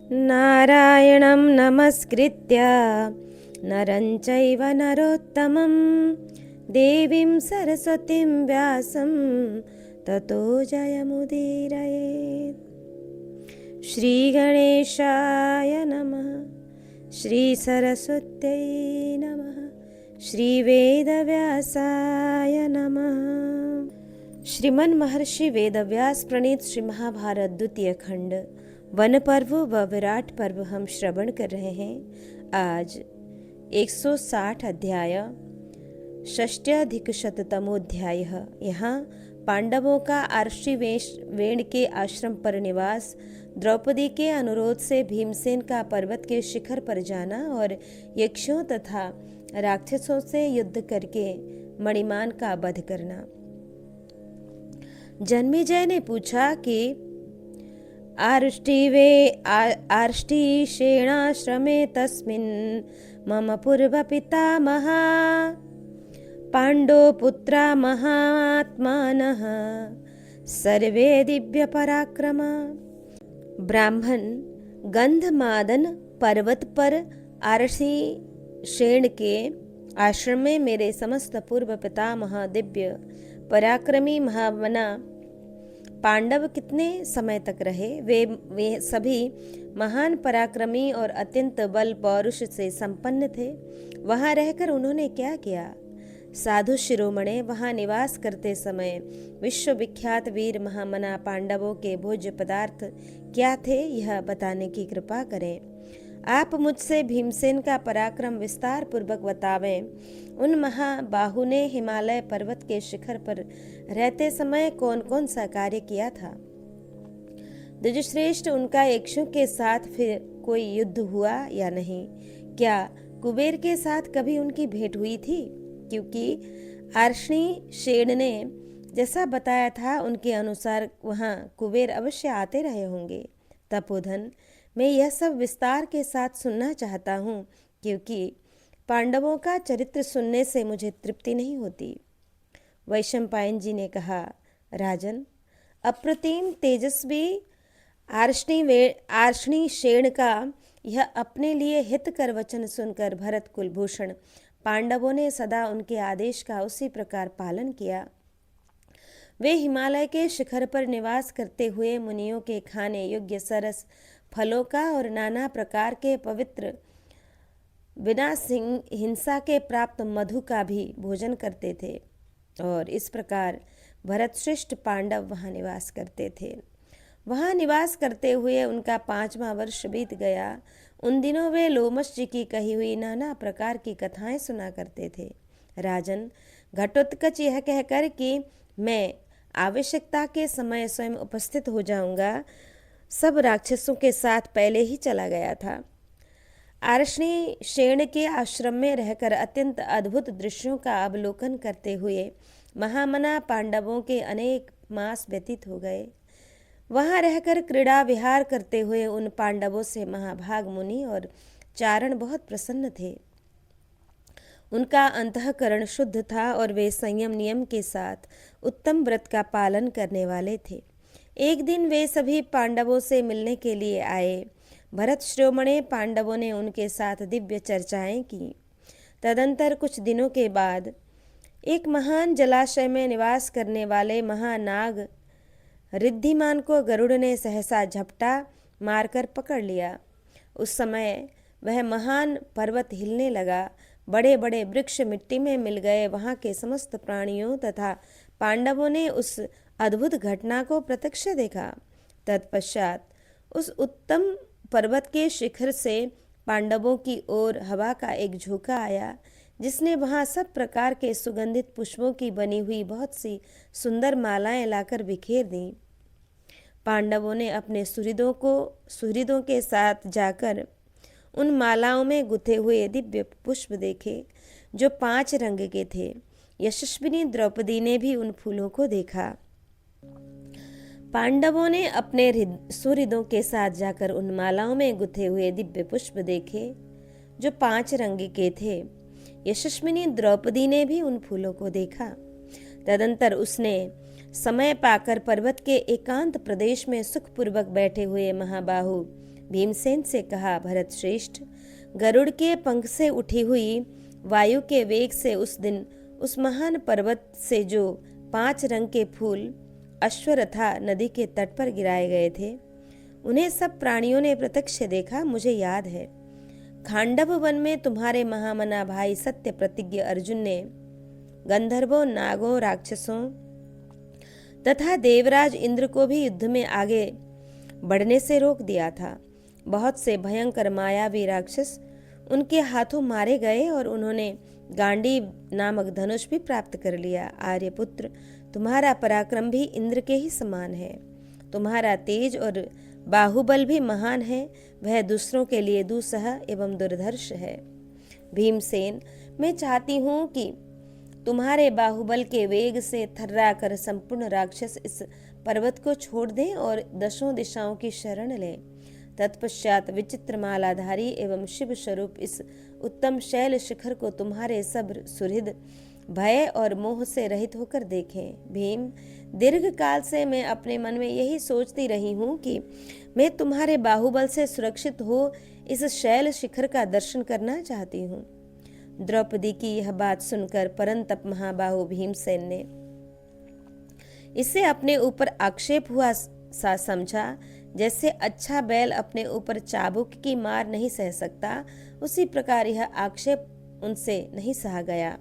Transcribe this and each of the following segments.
नारायणं नमस्कृत्य नरं चैव नरोत्तमं देवीं सरस्वतीं व्यासं ततो जयमुदीरयेत्। श्रीगणेशाय नमः, श्रीसरस्वत्यै नमः, श्रीवेदव्यासाय नमः। श्रीमन महर्षि वेदव्यास प्रणीत श्री महाभारत द्वितीय खंड वन पर्व व विराट पर्व हम श्रवण कर रहे हैं। आज 160 अध्याय षष्ट्यधिकशततमोध्याय। यहाँ पांडवों का आर्षि वेण के आश्रम पर निवास, द्रौपदी के अनुरोध से भीमसेन का पर्वत के शिखर पर जाना और यक्षों तथा राक्षसों से युद्ध करके मणिमान का वध करना। जन्मेजय ने पूछा कि आर्ष्टिशेणाश्रमे तस्मिन् मम पूर्व पितामहा पाण्डवपुत्रा महात्मानः सर्वे दिव्य पराक्रमा। ब्राह्मण गंधमादन पर्वत पर आर्षिशेण के आश्रम में मेरे समस्त पूर्व पितामह दिव्य पराक्रमी महामना पांडव कितने समय तक रहे। वे सभी महान पराक्रमी और अत्यंत बल पौरुष से संपन्न थे। वहां रहकर उन्होंने क्या किया? साधु शिरोमणे वहां निवास करते समय विश्वविख्यात वीर महामना पांडवों के भोज्य पदार्थ क्या थे, यह बताने की कृपा करें। आप मुझसे भीमसेन का पराक्रम विस्तार पूर्वक बतावें। उन महाबाहु ने हिमालय पर्वत के शिखर पर रहते समय कौन कौन सा कार्य किया था? द्विजश्रेष्ठ, उनका यक्षों के साथ फिर कोई युद्ध हुआ या नहीं? क्या कुबेर के साथ कभी उनकी भेंट हुई थी? क्योंकि आर्ष्णिशेण ने जैसा बताया था उनके अनुसार वहां कुबेर अवश्य आते रहे होंगे। तपोधन, मैं यह सब विस्तार के साथ सुनना चाहता हूँ, क्योंकि पांडवों का चरित्र सुनने से मुझे तृप्ति नहीं होती। वैशंपायन जी ने कहा, राजन, अप्रतिम तेजस्वी आर्ष्णिशेण का यह अपने लिए हितकर वचन सुनकर भरत कुलभूषण पांडवों ने सदा उनके आदेश का उसी प्रकार पालन किया। वे हिमालय के शिखर पर निवास करते हुए मुनियों के खाने योग्य सरस फलों का और नाना प्रकार के पवित्र बिना हिंसा के प्राप्त मधु का भी भोजन करते थे। और इस प्रकार भरतश्रेष्ठ पांडव वहाँ निवास करते थे। वहाँ निवास करते हुए उनका 5वां वर्ष बीत गया। उन दिनों वे लोमश जी की कही हुई नाना प्रकार की कथाएं सुना करते थे। राजन, घटोत्कच यह कहकर कि मैं आवश्यकता के समय स्वयं उपस्थित हो जाऊंगा, सब राक्षसों के साथ पहले ही चला गया था। आर्ष्णिशेण के आश्रम में रहकर अत्यंत अद्भुत दृश्यों का अवलोकन करते हुए महामना पांडवों के अनेक मास व्यतीत हो गए। वहां रहकर क्रीड़ा विहार करते हुए उन पांडवों से महाभाग मुनि और चारण बहुत प्रसन्न थे। उनका अंतःकरण शुद्ध था और वे संयम नियम के साथ उत्तम व्रत का पालन करने वाले थे। एक दिन वे सभी पांडवों से मिलने के लिए आए। भरत श्रोमणे पांडवों ने उनके साथ दिव्य चर्चाएं की। तदंतर कुछ दिनों के बाद एक महान जलाशय में निवास करने वाले महानाग रिद्धिमान को गरुड़ ने सहसा झपटा मारकर पकड़ लिया। उस समय वह महान पर्वत हिलने लगा। बड़े बड़े वृक्ष मिट्टी में मिल गए। वहां के समस्त प्राणियों तथा पांडवों ने उस अद्भुत घटना को प्रत्यक्ष देखा। तत्पश्चात उस उत्तम पर्वत के शिखर से पांडवों की ओर हवा का एक झोंका आया, जिसने वहां सब प्रकार के सुगंधित पुष्पों की बनी हुई बहुत सी सुंदर मालाएं लाकर बिखेर दी। पांडवों ने अपने सुहृदों के साथ जाकर उन मालाओं में गुथे हुए दिव्य पुष्प देखे, जो 5 रंग के थे। यशस्विनी द्रौपदी ने भी उन फूलों को देखा। पांडवों ने अपने सुहृदों के साथ जाकर उन मालाओं में गुथे हुए दिव्य पुष्प देखे, जो 5 रंग के थे। यशस्विनी द्रौपदी ने भी उन फूलों को देखा। तदंतर उसने समय पाकर पर्वत के एकांत प्रदेश में सुखपूर्वक बैठे हुए महाबाहु भीमसेन से कहा, भरत श्रेष्ठ, गरुड़ के पंख से उठी हुई वायु के वेग से उस दिन उस महान पर्वत से जो 5 रंग के फूल अश्वत्था नदी के तट पर गिराए गए थे, उन्हें सब प्राणियों ने प्रत्यक्ष देखा, मुझे याद है। खांडव वन में तुम्हारे महामना भाई सत्य प्रतिज्ञ अर्जुन ने गंधर्वों, नागों, राक्षसों तथा देवराज इंद्र को भी युद्ध में आगे बढ़ने से रोक दिया था। बहुत से भयंकर मायावी राक्षस उनके हाथों मारे गए और उन्होंने गांडीव नामक धनुष भी प्राप्त कर लिया। आर्यपुत्र, तुम्हारा पराक्रम भी इंद्र के ही समान है। तुम्हारा तेज और बाहुबल भी महान है, वह दूसरों के लिए दुस्सह एवं दुर्धर्ष है। भीमसेन, मैं चाहती हूँ कि तुम्हारे बाहुबल के वेग से थर्रा कर संपूर्ण राक्षस इस पर्वत को छोड़ दें और 10 दिशाओं की शरण लें। तत्पश्चात विचित्र मालाधारी एवं शिव स्वरूप इस उत्तम शैल शिखर को तुम्हारे सब सुहृद भय और मोह से रहित होकर देखें। भीम, दीर्घ काल से मैं अपने मन में यही सोचती रही हूँ कि मैं तुम्हारे बाहुबल से सुरक्षित हो इस शैल शिखर का दर्शन करना चाहती हूँ। द्रौपदी की यह बात सुनकर परंतप महाबाहु भीमसेन ने इसे अपने ऊपर आक्षेप हुआ सा समझा। जैसे अच्छा बैल अपने ऊपर चाबुक की मार नहीं सह सकता, उसी प्रकार यह आक्षेप उनसे नहीं सहा गया।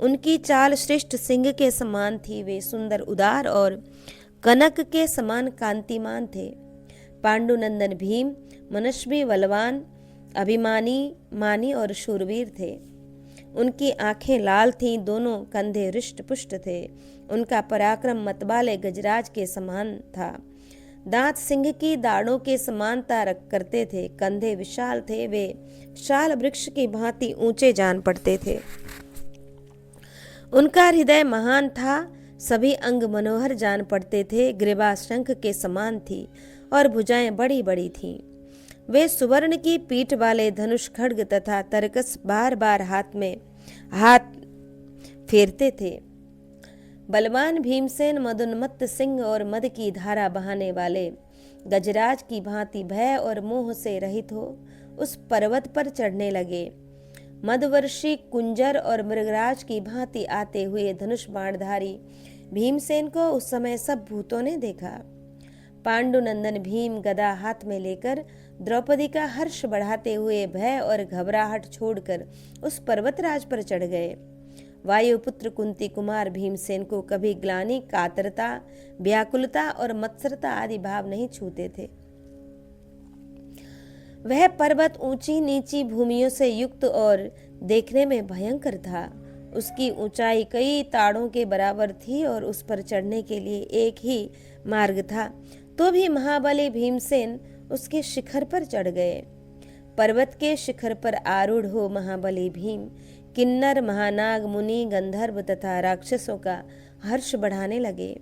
उनकी चाल श्रेष्ठ सिंह के समान थी, वे सुंदर, उदार और कनक के समान कांतिमान थे। पांडुनंदन भीम मनस्वी, बलवान, अभिमानी, मानी और शूरवीर थे। उनकी आंखें लाल थीं, दोनों कंधे हृष्ट पुष्ट थे। उनका पराक्रम मतवाले गजराज के समान था। दांत सिंह की दाढ़ों के समानता रख करते थे। कंधे विशाल थे, वे शाल वृक्ष की भांति ऊंचे जान पड़ते थे। उनका हृदय महान था, सभी अंग मनोहर जान पड़ते थे। ग्रीवा शंख के समान थी और भुजाएं बड़ी बड़ी थीं। वे सुवर्ण की पीठ वाले धनुष, खड्ग तथा तरकस बार बार हाथ फेरते थे। बलवान भीमसेन मदोन्मत्त सिंह और मद की धारा बहाने वाले गजराज की भांति भय और मोह से रहित हो उस पर्वत पर चढ़ने लगे। मदवर्षी कुंजर और मृगराज की भांति आते हुए धनुष बाणधारी भीमसेन को उस समय सब भूतों ने देखा। पांडुनंदन भीम गदा हाथ में लेकर द्रौपदी का हर्ष बढ़ाते हुए भय और घबराहट छोड़कर उस पर्वतराज पर चढ़ गए। वायुपुत्र कुंती कुमार भीमसेन को कभी ग्लानि, कातरता, व्याकुलता और मत्सरता आदि भाव नहीं छूते थे। वह पर्वत ऊंची नीची भूमियों से युक्त और देखने में भयंकर था। उसकी ऊंचाई कई ताड़ों के बराबर थी और उस पर चढ़ने के लिए एक ही मार्ग था, तो भी महाबली भीमसेन उसके शिखर पर चढ़ गए। पर्वत के शिखर पर आरूढ़ हो महाबली भीम किन्नर, महानाग, मुनि, गंधर्व तथा राक्षसों का हर्ष बढ़ाने लगे।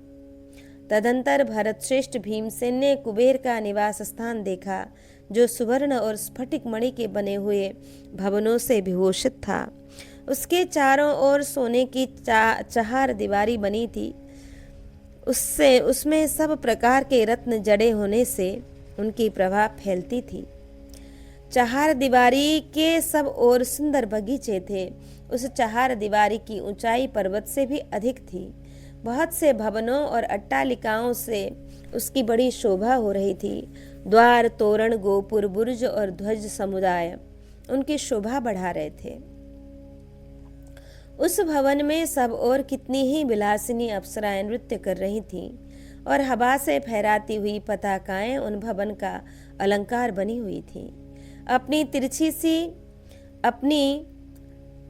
तदंतर भरतश्रेष्ठ भीमसेन ने कुबेर का निवास स्थान देखा, जो सुवर्ण और स्फटिक मणि के बने हुए भवनों से विभूषित था। उसके चारों ओर सोने की चार दीवारी बनी थी। उसमें सब प्रकार के रत्न जड़े होने से उनकी प्रभा फैलती थी। चार दीवारी के सब ओर सुंदर बगीचे थे। उस चार दीवारी की ऊंचाई पर्वत से भी अधिक थी। बहुत से भवनों और अट्टालिकाओं से उसकी बड़ी शोभा हो रही थी। द्वार, तोरण, गोपुर, बुर्ज और ध्वज समुदाय उनकी शोभा बढ़ा रहे थे। उस भवन में सब और कितनी ही विलासिनी अप्सराएं नृत्य कर रही थीं और हवा से फहराती हुई पताकाएं उन भवन का अलंकार बनी हुई थीं। अपनी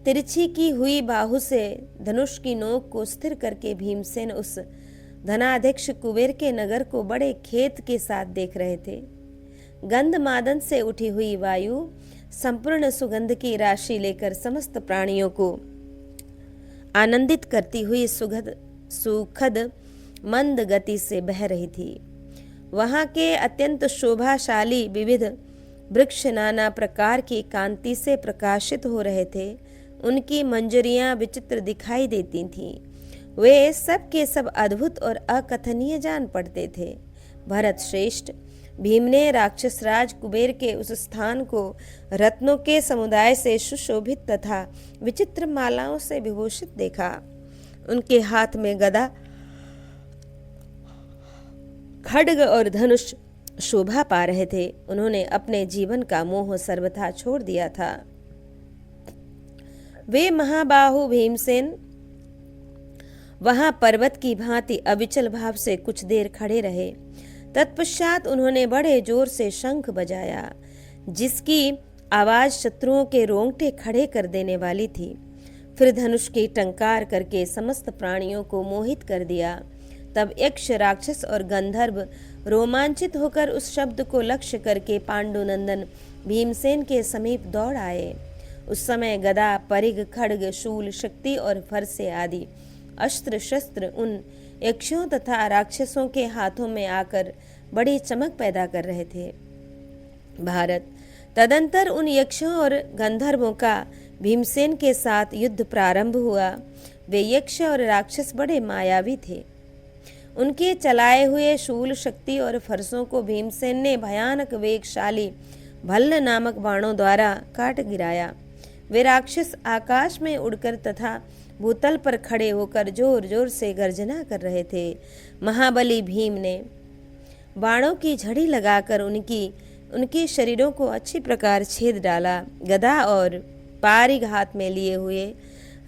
तिरछी की हुई बाहु से धनुष की नोक को स्थिर करके भीमसेन उस धनाध्यक्ष कुबेर के नगर को बड़े खेत के साथ देख रहे थे। गंध मादन से उठी हुई वायु संपूर्ण सुगंध की राशि लेकर समस्त प्राणियों को आनंदित करती हुई सुखद मंद गति से बह रही थी। वहां के अत्यंत शोभाशाली विविध वृक्ष नाना प्रकार की कांति से प्रकाशित हो रहे थे। उनकी मंजरियां विचित्र दिखाई देती थीं। वे सब के सब अद्भुत और अकथनीय जान पड़ते थे। भरत श्रेष्ठ, भीम ने राक्षस राज कुबेर के उस स्थान को रत्नों के समुदाय से सुशोभित तथा विचित्र मालाओं से विभूषित देखा। उनके हाथ में गदा, खड्ग और धनुष शोभा पा रहे थे। उन्होंने अपने जीवन का मोह सर्वथा छोड़ दिया था। वे महाबाहु भीमसेन वहां पर्वत की भांति अविचल भाव से कुछ देर खड़े रहे। तत्पश्चात उन्होंने बड़े जोर से शंख बजाया, जिसकी आवाज शत्रुओं के रोंगटे खड़े कर देने वाली थी। फिर धनुष की टंकार करके समस्त प्राणियों को मोहित कर दिया। तब यक्ष, राक्षस और गंधर्व रोमांचित होकर उस शब्द को लक्ष्य करके पांडुनंदन भीमसेन के समीप दौड़ आए। उस समय गदा, परिघ, खड्ग, शूल, शक्ति और फरसे आदि अस्त्र शस्त्र उन यक्षों तथा राक्षसों के हाथों में आकर बड़ी चमक पैदा कर रहे थे। भारत तदंतर उन यक्षों और गंधर्वों का भीमसेन के साथ युद्ध प्रारंभ हुआ। वे यक्ष और राक्षस बड़े मायावी थे। उनके चलाए हुए शूल, शक्ति और फरसों को भीमसेन ने भयानक वेगशाली भल्ल नामक बाणों द्वारा काट गिराया। वे राक्षस आकाश में उड़कर तथा भूतल पर खड़े होकर जोर जोर से गर्जना कर रहे थे। महाबली भीम ने बाणों की झड़ी लगाकर उनके शरीरों को अच्छी प्रकार छेद डाला। गदा और पारिग हाथ में लिए हुए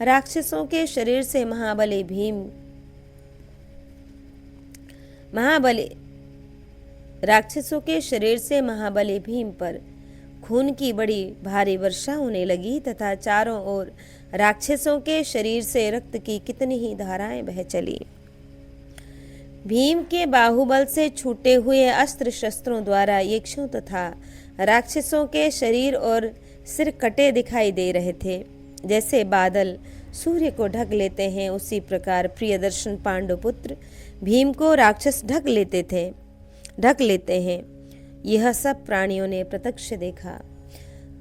राक्षसों के शरीर से महाबली भीम पर खून की बड़ी भारी वर्षा होने लगी तथा चारों ओर राक्षसों के शरीर से रक्त की कितनी ही धाराएं बह चली। भीम के बाहुबल से छूटे हुए अस्त्र शस्त्रों द्वारा यक्षों तथा राक्षसों के शरीर और सिर कटे दिखाई दे रहे थे। जैसे बादल सूर्य को ढक लेते हैं, उसी प्रकार प्रियदर्शन पांडुपुत्र भीम को राक्षस ढक लेते हैं। यह सब प्राणियों ने प्रत्यक्ष देखा।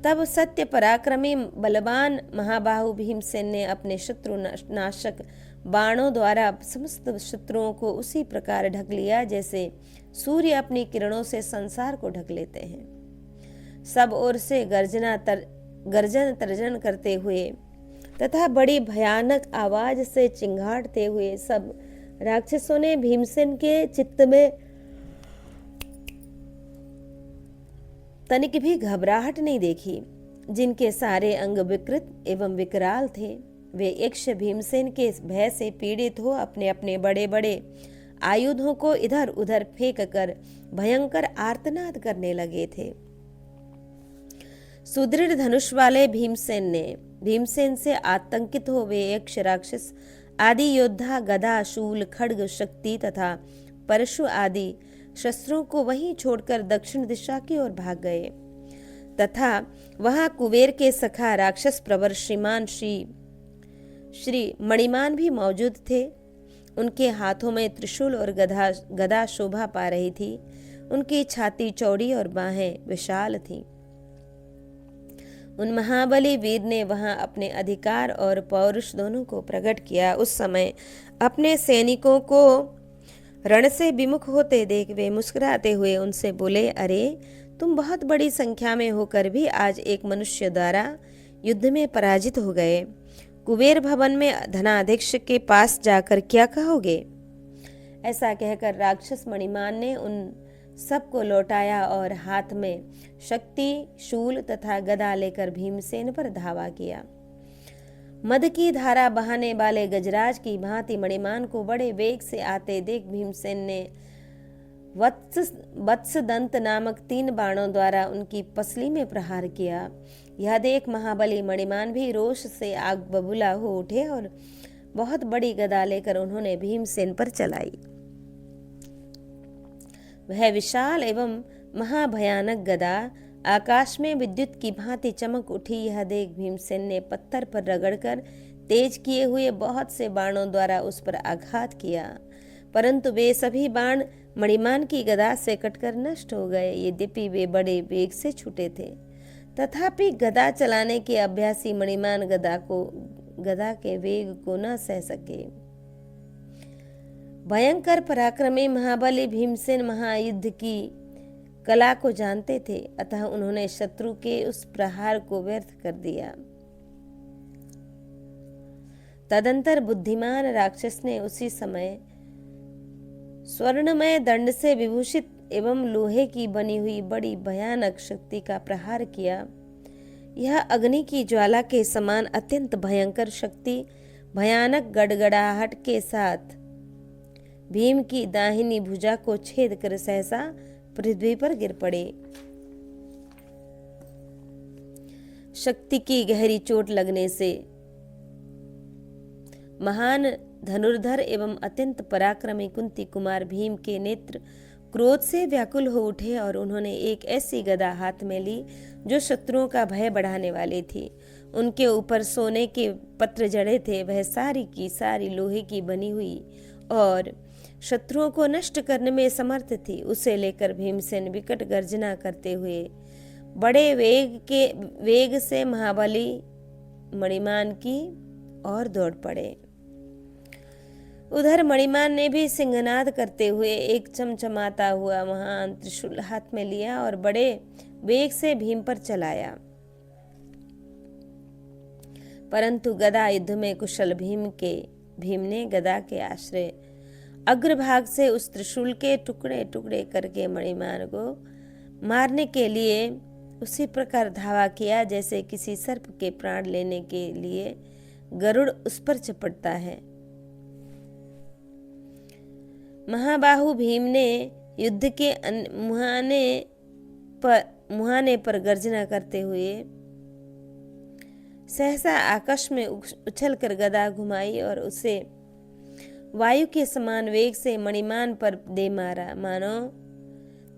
तब सत्य पराक्रमी बलवान महाबाहु भीमसेन ने अपने शत्रु नाशक बाणों द्वारा समस्त शत्रुओं को उसी प्रकार ढक लिया जैसे सूर्य अपनी किरणों से संसार को ढक लेते हैं। सब ओर से गर्जन तर्जन करते हुए तथा बड़ी भयानक आवाज से चिंगाड़ते हुए सब राक्षसों ने भीमसेन के चित्त में तनिक भी घबराहट नहीं देखी। जिनके सारे अंग विकृत एवं विकराल थे, वे यक्ष भीमसेन के भय से पीड़ित हो अपने अपने बड़े बड़े आयुधों को इधर उधर फेंक कर भयंकर आर्तनाद करने लगे थे। सुदृढ़ धनुष वाले भीमसेन से आतंकित हो वे यक्ष, राक्षस आदि योद्धा गदा, शूल, खड्ग, शक्ति तथा परशु आदि शस्त्रों को वहीं छोड़कर दक्षिण दिशा की ओर भाग गए तथा वहां कुबेर के सखा राक्षस प्रवर श्री मणिमान भी मौजूद थे। उनके हाथों में त्रिशूल और गदा शोभा पा रही थी। उनकी छाती चौड़ी और बाहें विशाल थीं। उन महाबली वीर ने वहां अपने अधिकार और पौरुष दोनों को प्रकट किया। उस समय अपने सैनिकों को रण से विमुख होते देख वे मुस्कुराते हुए उनसे बोले, अरे तुम बहुत बड़ी संख्या में होकर भी आज एक मनुष्य द्वारा युद्ध में पराजित हो गए। कुबेर भवन में धनाध्यक्ष के पास जाकर क्या कहोगे? ऐसा कहकर राक्षस मणिमान ने उन सबको लौटाया और हाथ में शक्ति, शूल तथा गदा लेकर भीमसेन पर धावा किया। मद की धारा बहाने वाले गजराज की भांति मणिमान को बड़े वेग से आते देख भीमसेन ने वत्स दंत नामक 3 बाणों द्वारा उनकी पसली में प्रहार किया। यह देख महाबली मणिमान भी रोष से आग बबूला हो उठे और बहुत बड़ी गदा लेकर उन्होंने भीमसेन पर चलाई। वह विशाल एवं महाभयानक गदा आकाश में विद्युत की भांति चमक उठी। यह देख भीमसेन ने पत्थर पर रगड़कर तेज किए हुए बहुत से बाणों द्वारा उस पर आघात किया, परंतु वे सभी बाण मणिमान की गदा से कटकर नष्ट हो गए। यद्यपि वे बड़े वेग से छूटे थे, तथापि गदा चलाने के अभ्यासी मणिमान गदा के वेग को न सह सके। भयंकर पराक्रमी महाबली भीमसेन महायुद्ध की कला को जानते थे, अतः उन्होंने शत्रु के उस प्रहार को व्यर्थ कर दिया। तदंतर बुद्धिमान राक्षस ने उसी समय स्वर्णमय दंड से विभूषित एवं लोहे की बनी हुई बड़ी भयानक शक्ति का प्रहार किया। यह अग्नि की ज्वाला के समान अत्यंत भयंकर शक्ति भयानक गड़गड़ाहट के साथ भीम की दाहिनी भुजा को छेद कर सहसा पृथ्वी पर गिर पड़े। शक्ति की गहरी चोट लगने से महान धनुर्धर एवं अत्यंत पराक्रमी कुंती कुमार भीम के नेत्र क्रोध से व्याकुल हो उठे और उन्होंने एक ऐसी गदा हाथ में ली जो शत्रुओं का भय बढ़ाने वाली थी। उनके ऊपर सोने के पत्र जड़े थे, वह सारी की सारी लोहे की बनी हुई और शत्रुओं को नष्ट करने में समर्थ थी। उसे लेकर भीमसेन विकट गर्जना करते हुए बड़े वेग से महाबली मणिमान की ओर दौड़ पड़े। उधर मणिमान ने भी सिंहनाद करते हुए एक चमचमाता हुआ महान त्रिशूल हाथ में लिया और बड़े वेग से भीम पर चलाया। परंतु गदा युद्ध में कुशल भीम ने गदा के आश्रय अग्रभाग से उस त्रिशूल के टुकड़े टुकड़े करके मणिमान को मारने के लिए उसी प्रकार धावा किया जैसे किसी सर्प के प्राण लेने के लिए गरुड़ उस पर चपटता है। महाबाहु भीम ने युद्ध के मुहाने पर गर्जना करते हुए सहसा आकाश में उछलकर गदा घुमाई और उसे वायु के समान वेग से मणिमान पर दे मारा, मानो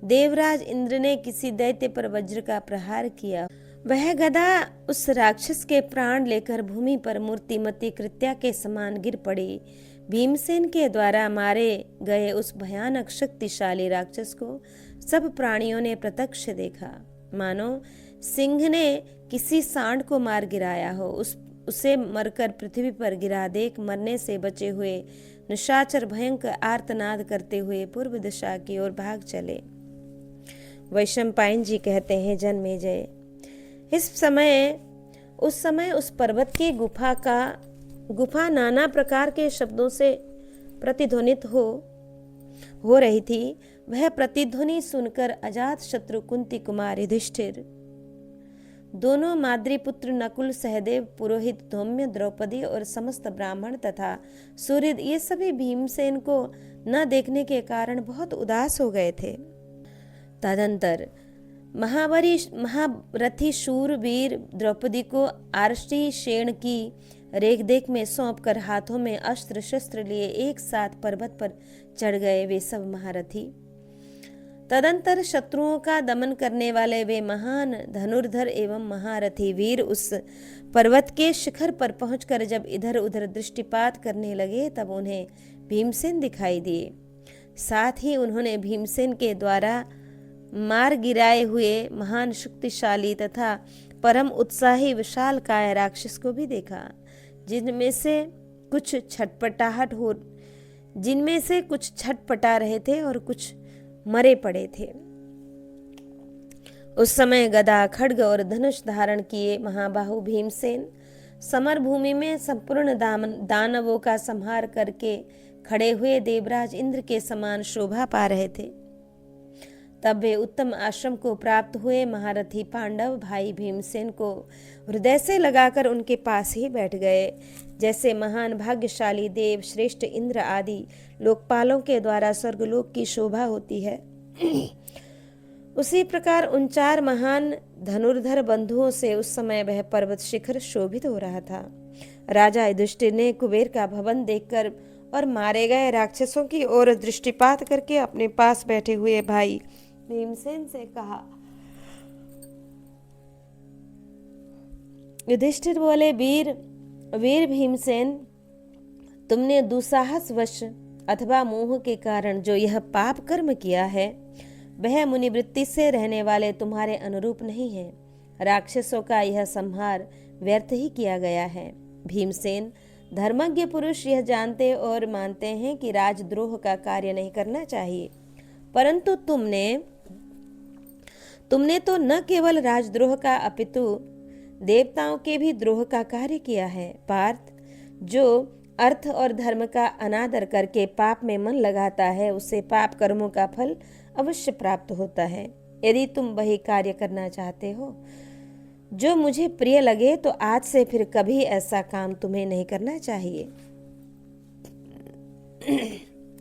देवराज इंद्र ने किसी दैत्य पर वज्र का प्रहार किया। वह गदा उस राक्षस के प्राण लेकर भूमि पर मूर्तिमती कृत्या के समान गिर पड़ी। भीमसेन के द्वारा मारे गए उस भयानक शक्तिशाली राक्षस को सब प्राणियों ने प्रत्यक्ष देखा, मानो सिंह ने किसी सांड को मार गिराया हो। उसे मरकर पृथ्वी पर गिरा देख मरने से बचे हुए निशाचर भयंकर आर्तनाद करते हुए पूर्व दिशा की ओर भाग चले। वैशंपायन जी कहते हैं, जन्मेजय, उस समय उस पर्वत की गुफा नाना प्रकार के शब्दों से प्रतिध्वनित हो रही थी। वह प्रतिध्वनि सुनकर अजात शत्रु कुंती कुमार युधिष्ठिर, दोनों माद्रीपुत्र नकुल, सहदेव, पुरोहित धौम्य, द्रौपदी और समस्त ब्राह्मण तथा सूर्य, ये सभी भीमसेन को न देखने के कारण बहुत उदास हो गए थे। तदंतर महारथी शूरवीर द्रौपदी को आरष्टी शेण की रेख में सौंपकर हाथों में अस्त्र शस्त्र लिए एक साथ पर्वत पर चढ़ गए वे सब महारथी। तदंतर शत्रुओं का दमन करने वाले वे महान धनुर्धर एवं महारथी वीर उस पर्वत के शिखर पर पहुंचकर जब इधर उधर दृष्टिपात करने लगे तब उन्हें भीमसेन दिखाई दिए। साथ ही उन्होंने भीमसेन के द्वारा मार गिराए हुए महान शक्तिशाली तथा परम उत्साही विशाल काय राक्षस को भी देखा, जिनमें से कुछ छटपटा रहे थे और कुछ मरे पड़े थे। उस समय गदा, खड्ग और धनुष धारण किए महाबाहु भीमसेन समर भूमि में संपूर्ण दानवों का संहार करके खड़े हुए देवराज इंद्र के समान शोभा पा रहे थे। तब वे उत्तम आश्रम को प्राप्त हुए महारथी पांडव भाई भीमसेन को हृदय से लगाकर उनके पास ही बैठ गए। जैसे महान भाग्यशाली देव श्रेष्ठ इंद्र आदि लोकपालों के द्वारा स्वर्गलोक की शोभा होती है, उसी प्रकार उन चार महान धनुर्धर बंधुओं से उस समय वह पर्वत शिखर शोभित हो रहा था। राजा युधिष्ठिर ने कुबेर का भवन देखकर और मारे गए राक्षसों की ओर दृष्टिपात करके अपने पास बैठे हुए भाई भीमसेन से कहा। युधिष्ठिर बोले, वीर भीमसेन, तुमने दुस्साहसवश अथवा मोह के कारण जो यह पाप कर्म किया है वह मुनिवृत्ति से रहने वाले तुम्हारे अनुरूप नहीं है। राक्षसों का यह संहार व्यर्थ ही किया गया है। भीमसेन, धर्मज्ञ पुरुष यह जानते और मानते हैं कि राजद्रोह का कार्य नहीं करना चाहिए, परंतु तुमने तुमने तो न केवल राजद्रोह का अपितु देवताओं के भी द्रोह का कार्य किया है। पार्थ, जो अर्थ और धर्म का अनादर करके पाप में मन लगाता है, उसे पाप कर्मों का फल अवश्य प्राप्त होता है। यदि तुम वही कार्य करना चाहते हो जो मुझे प्रिय लगे, तो आज से फिर कभी ऐसा काम तुम्हें नहीं करना चाहिए।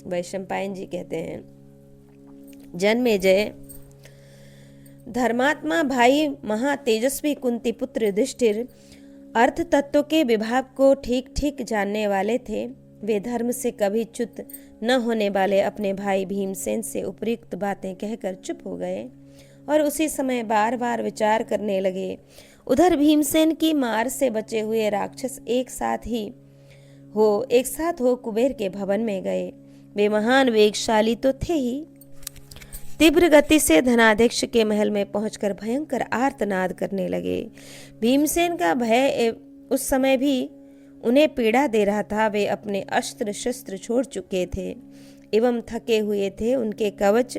वैशंपायन जी कहते हैं, जन्मेजय, धर्मात्मा भाई महा तेजस्वी कुंती पुत्र युधिष्ठिर अर्थ तत्व के विभाग को ठीक ठीक जानने वाले थे। वे धर्म से कभी च्युत न होने वाले अपने भाई भीमसेन से उपयुक्त बातें कहकर चुप हो गए और उसी समय बार बार विचार करने लगे। उधर भीमसेन की मार से बचे हुए राक्षस एक साथ हो कुबेर के भवन में गए। वे महान वेगशाली तो थे ही, तीव्र गति से धनाध्यक्ष के महल में पहुंचकर भयंकर आर्तनाद करने लगे। भीमसेन का भय उस समय भी उन्हें पीड़ा दे रहा था। वे अपने अस्त्र शस्त्र छोड़ चुके थे एवं थके हुए थे। उनके कवच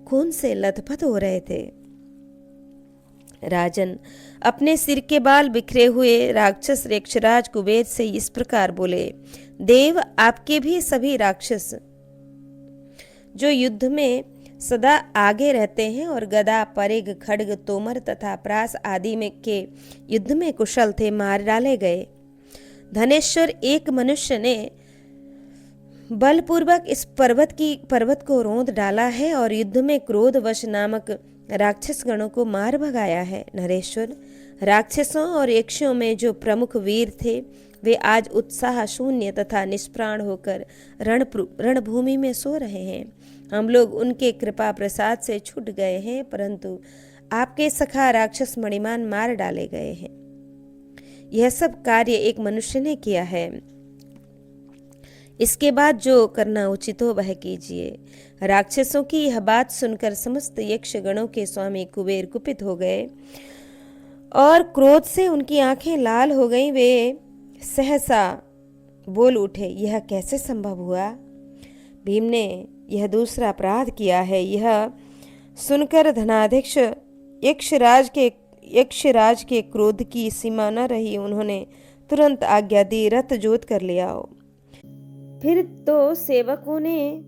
खून से लथपथ हो रहे थे। राजन, अपने सिर के बाल बिखरे हुए राक्षस यक्षराज कुबेर से इस प्रकार बोले, देव, आपके भी सभी राक्षस जो युद्ध में सदा आगे रहते हैं और गदा, परिघ, खड्ग, तोमर तथा प्रास आदि में के युद्ध में कुशल थे, मार डाले गए। धनेश्वर, एक मनुष्य ने बलपूर्वक इस पर्वत को रौंद डाला है और युद्ध में क्रोधवश नामक राक्षस गणों को मार भगाया है। नरेश्वर, राक्षसों और यक्षों में जो प्रमुख वीर थे, वे आज उत्साह शून्य तथा निष्प्राण होकर रणभूमि में सो रहे हैं। हम लोग उनके कृपा प्रसाद से छूट गए हैं, परंतु आपके सखा राक्षस मणिमान मार डाले गए हैं। यह सब कार्य एक मनुष्य ने किया है। इसके बाद जो करना उचित हो वह कीजिए। राक्षसों की यह बात सुनकर समस्त यक्ष गणों के स्वामी कुबेर कुपित हो गए और क्रोध से उनकी आंखें लाल हो गईं। वे सहसा बोल उठे, यह कैसे संभव हुआ? भीम ने यह दूसरा अपराध किया है। यह सुनकर धनाध्यक्ष यक्षराज के क्रोध की सीमा न रही। उन्होंने तुरंत आज्ञा दी, रथ जोत कर ले आओ। फिर तो सेवकों ने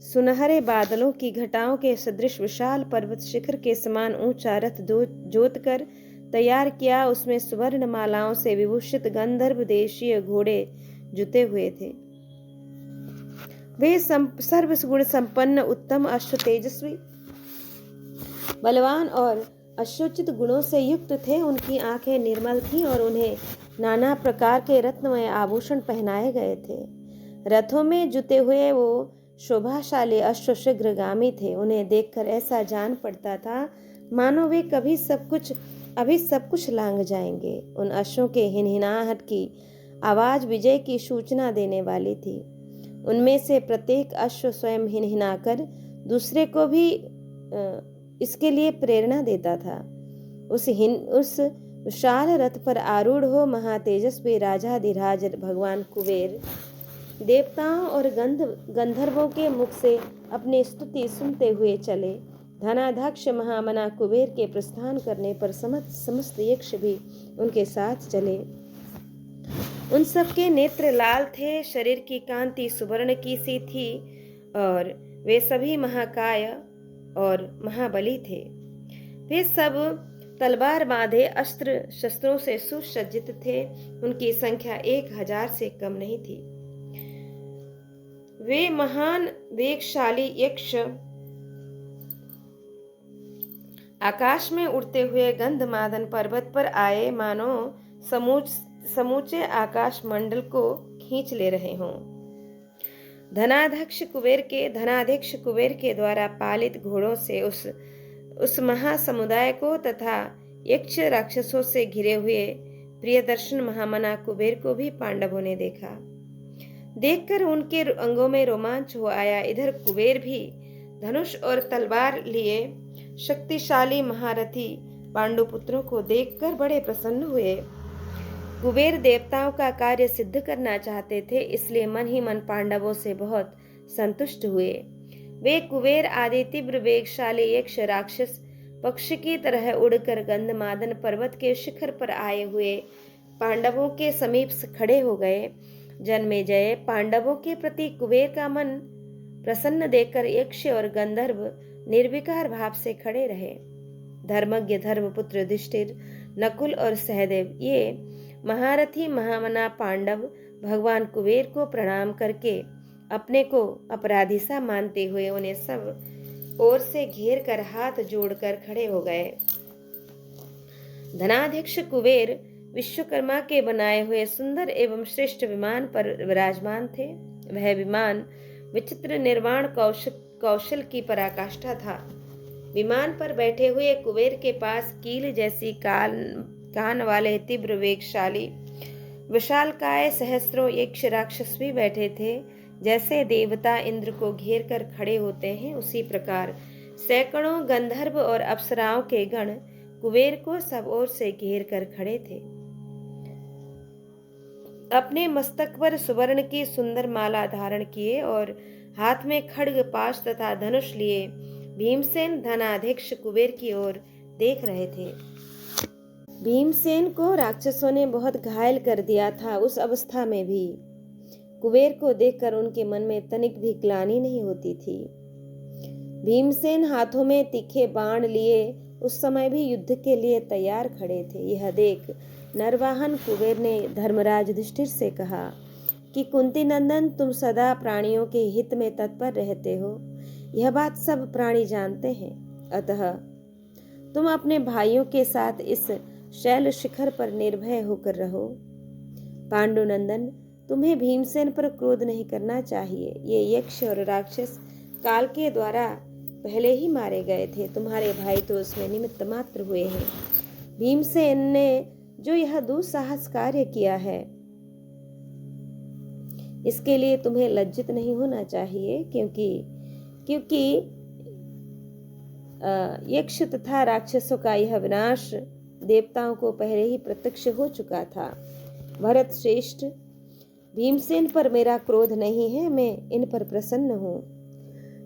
सुनहरे बादलों की घटाओं के सदृश विशाल पर्वत शिखर के समान ऊंचा रथ जोत कर तैयार किया। उसमें सुवर्ण मालाओं से विभूषित गंधर्व देशीय घोड़े जुते हुए थे। वे सर्वगुण संपन्न, उत्तम, अश्व तेजस्वी, बलवान और अशोचित गुणों से युक्त थे। उनकी आंखें निर्मल थीं और उन्हें नाना प्रकार के रत्नमय आभूषण पहनाए गए थे। रथों में जुते हुए वो शोभाशाली अश्व शीघ्रगामी थे। उन्हें देखकर ऐसा जान पड़ता था मानो वे अभी सब कुछ लांघ जाएंगे। उन अश्वों के हिनहिनाहट की आवाज विजय की सूचना देने वाली थी। उनमें से प्रत्येक अश्व स्वयं हिनहिनाकर दूसरे को भी इसके लिए प्रेरणा देता था। उस विशाल रथ पर आरूढ़ हो महातेजस्वी राजाधिराज भगवान कुबेर देवताओं और गंधर्वों के मुख से अपनी स्तुति सुनते हुए चले। धनाध्यक्ष महामना कुबेर के प्रस्थान करने पर समस्त यक्ष भी उनके साथ चले। उन सबके नेत्र लाल थे, शरीर की कांति सुवर्ण की सी थी और वे सभी महाकाय और महाबली थे। वे सब तलवार बांधे अस्त्र शस्त्रों से सुसज्जित थे। उनकी संख्या 1000 से कम नहीं थी। वे महान वेगशाली यक्ष आकाश में उड़ते हुए गंधमादन पर्वत पर आए, मानो समूचे आकाश मंडल को खींच ले रहे हों। धनाध्यक्ष कुबेर के द्वारा पालित घोड़ों से उस महासमुदाय को तथा यक्ष राक्षसों से घिरे हुए प्रियदर्शन महामना कुबेर को भी पांडवों ने देखा। देखकर उनके अंगों में रोमांच हो आया। इधर कुबेर भी धनुष और तलवार लिए शक्तिशाली महारथी पांडुपुत्रों को देखकर बड़े प्रसन्न हुए। कुबेर देवताओं का कार्य सिद्ध करना चाहते थे, इसलिए मन ही मन पांडवों से बहुत संतुष्ट हुए। वे कुबेर आदि तीव्र वेगशाली यक्ष राक्षस पक्षी की तरह उड़कर गंधमादन पर्वत के शिखर पर आए हुए पांडवों के समीप खड़े हो गए। जन्मेजय, पांडवों के प्रति कुबेर का मन प्रसन्न देखकर यक्ष और गंधर्व निर्विकार भाव से खड़े रहे। धर्मज्ञ धर्मपुत्र युधिष्ठिर, नकुल और सहदेव, ये महारथी महामना पांडव भगवान कुबेर को प्रणाम करके अपने को अपराधी सा मानते हुए उन्हें सब ओर से घेर कर हाथ जोड़कर खड़े हो गए। धनाध्यक्ष कुबेर विश्वकर्मा के बनाए हुए सुंदर एवं श्रेष्ठ विमान पर विराजमान थे। वह विमान विचित्र निर्माण कौशल की पराकाष्ठा था। विमान पर बैठे हुए कुबेर के पास कील जैसी कान वाले तीव्र वेगशाली विशालकाय सहस्त्रों यक्ष राक्षस भी बैठे थे। जैसे देवता इंद्र को घेर कर खड़े होते हैं, उसी प्रकार सैकड़ों गंधर्व और अप्सराओं के गण कुबेर को सब ओर से घेर कर खड़े थे। अपने मस्तक पर सुवर्ण की सुंदर माला धारण किए और हाथ में खड्ग, पाश तथा धनुष लिए भीमसेन धनाध्यक्ष कुबेर की ओर देख रहे थे। भीमसेन को राक्षसों ने बहुत घायल कर दिया था। उस अवस्था में भी कुबेर को देखकर उनके मन में तनिक भी ग्लानि नहीं होती थी। भीमसेन हाथों में तीखे बाण लिए उस समय भी युद्ध के लिए तैयार खड़े थे। यह देख नरवाहन कुबेर ने धर्मराज युधिष्ठिर से कहा कि कुंती नंदन, तुम सदा प्राणियों के हित में तत्पर रहते हो, यह बात सब प्राणी जानते हैं। अतः तुम अपने भाइयों के साथ इस शैल शिखर पर निर्भय होकर रहो। पांडुनंदन, तुम्हें भीमसेन पर क्रोध नहीं करना चाहिए। ये यक्ष और राक्षस काल के द्वारा पहले ही मारे गए थे। तुम्हारे भाई तो उसमें निमित्त मात्र हुए हैं। भीमसेन ने जो यह दुस्साहस कार्य किया है, इसके लिए तुम्हें लज्जित नहीं होना चाहिए, क्योंकि यक्ष तथा राक्षसों का यह विनाश देवताओं को पहले ही प्रत्यक्ष हो चुका था। भरत श्रेष्ठ, भीमसेन पर मेरा क्रोध नहीं है, मैं इन पर प्रसन्न हूँ।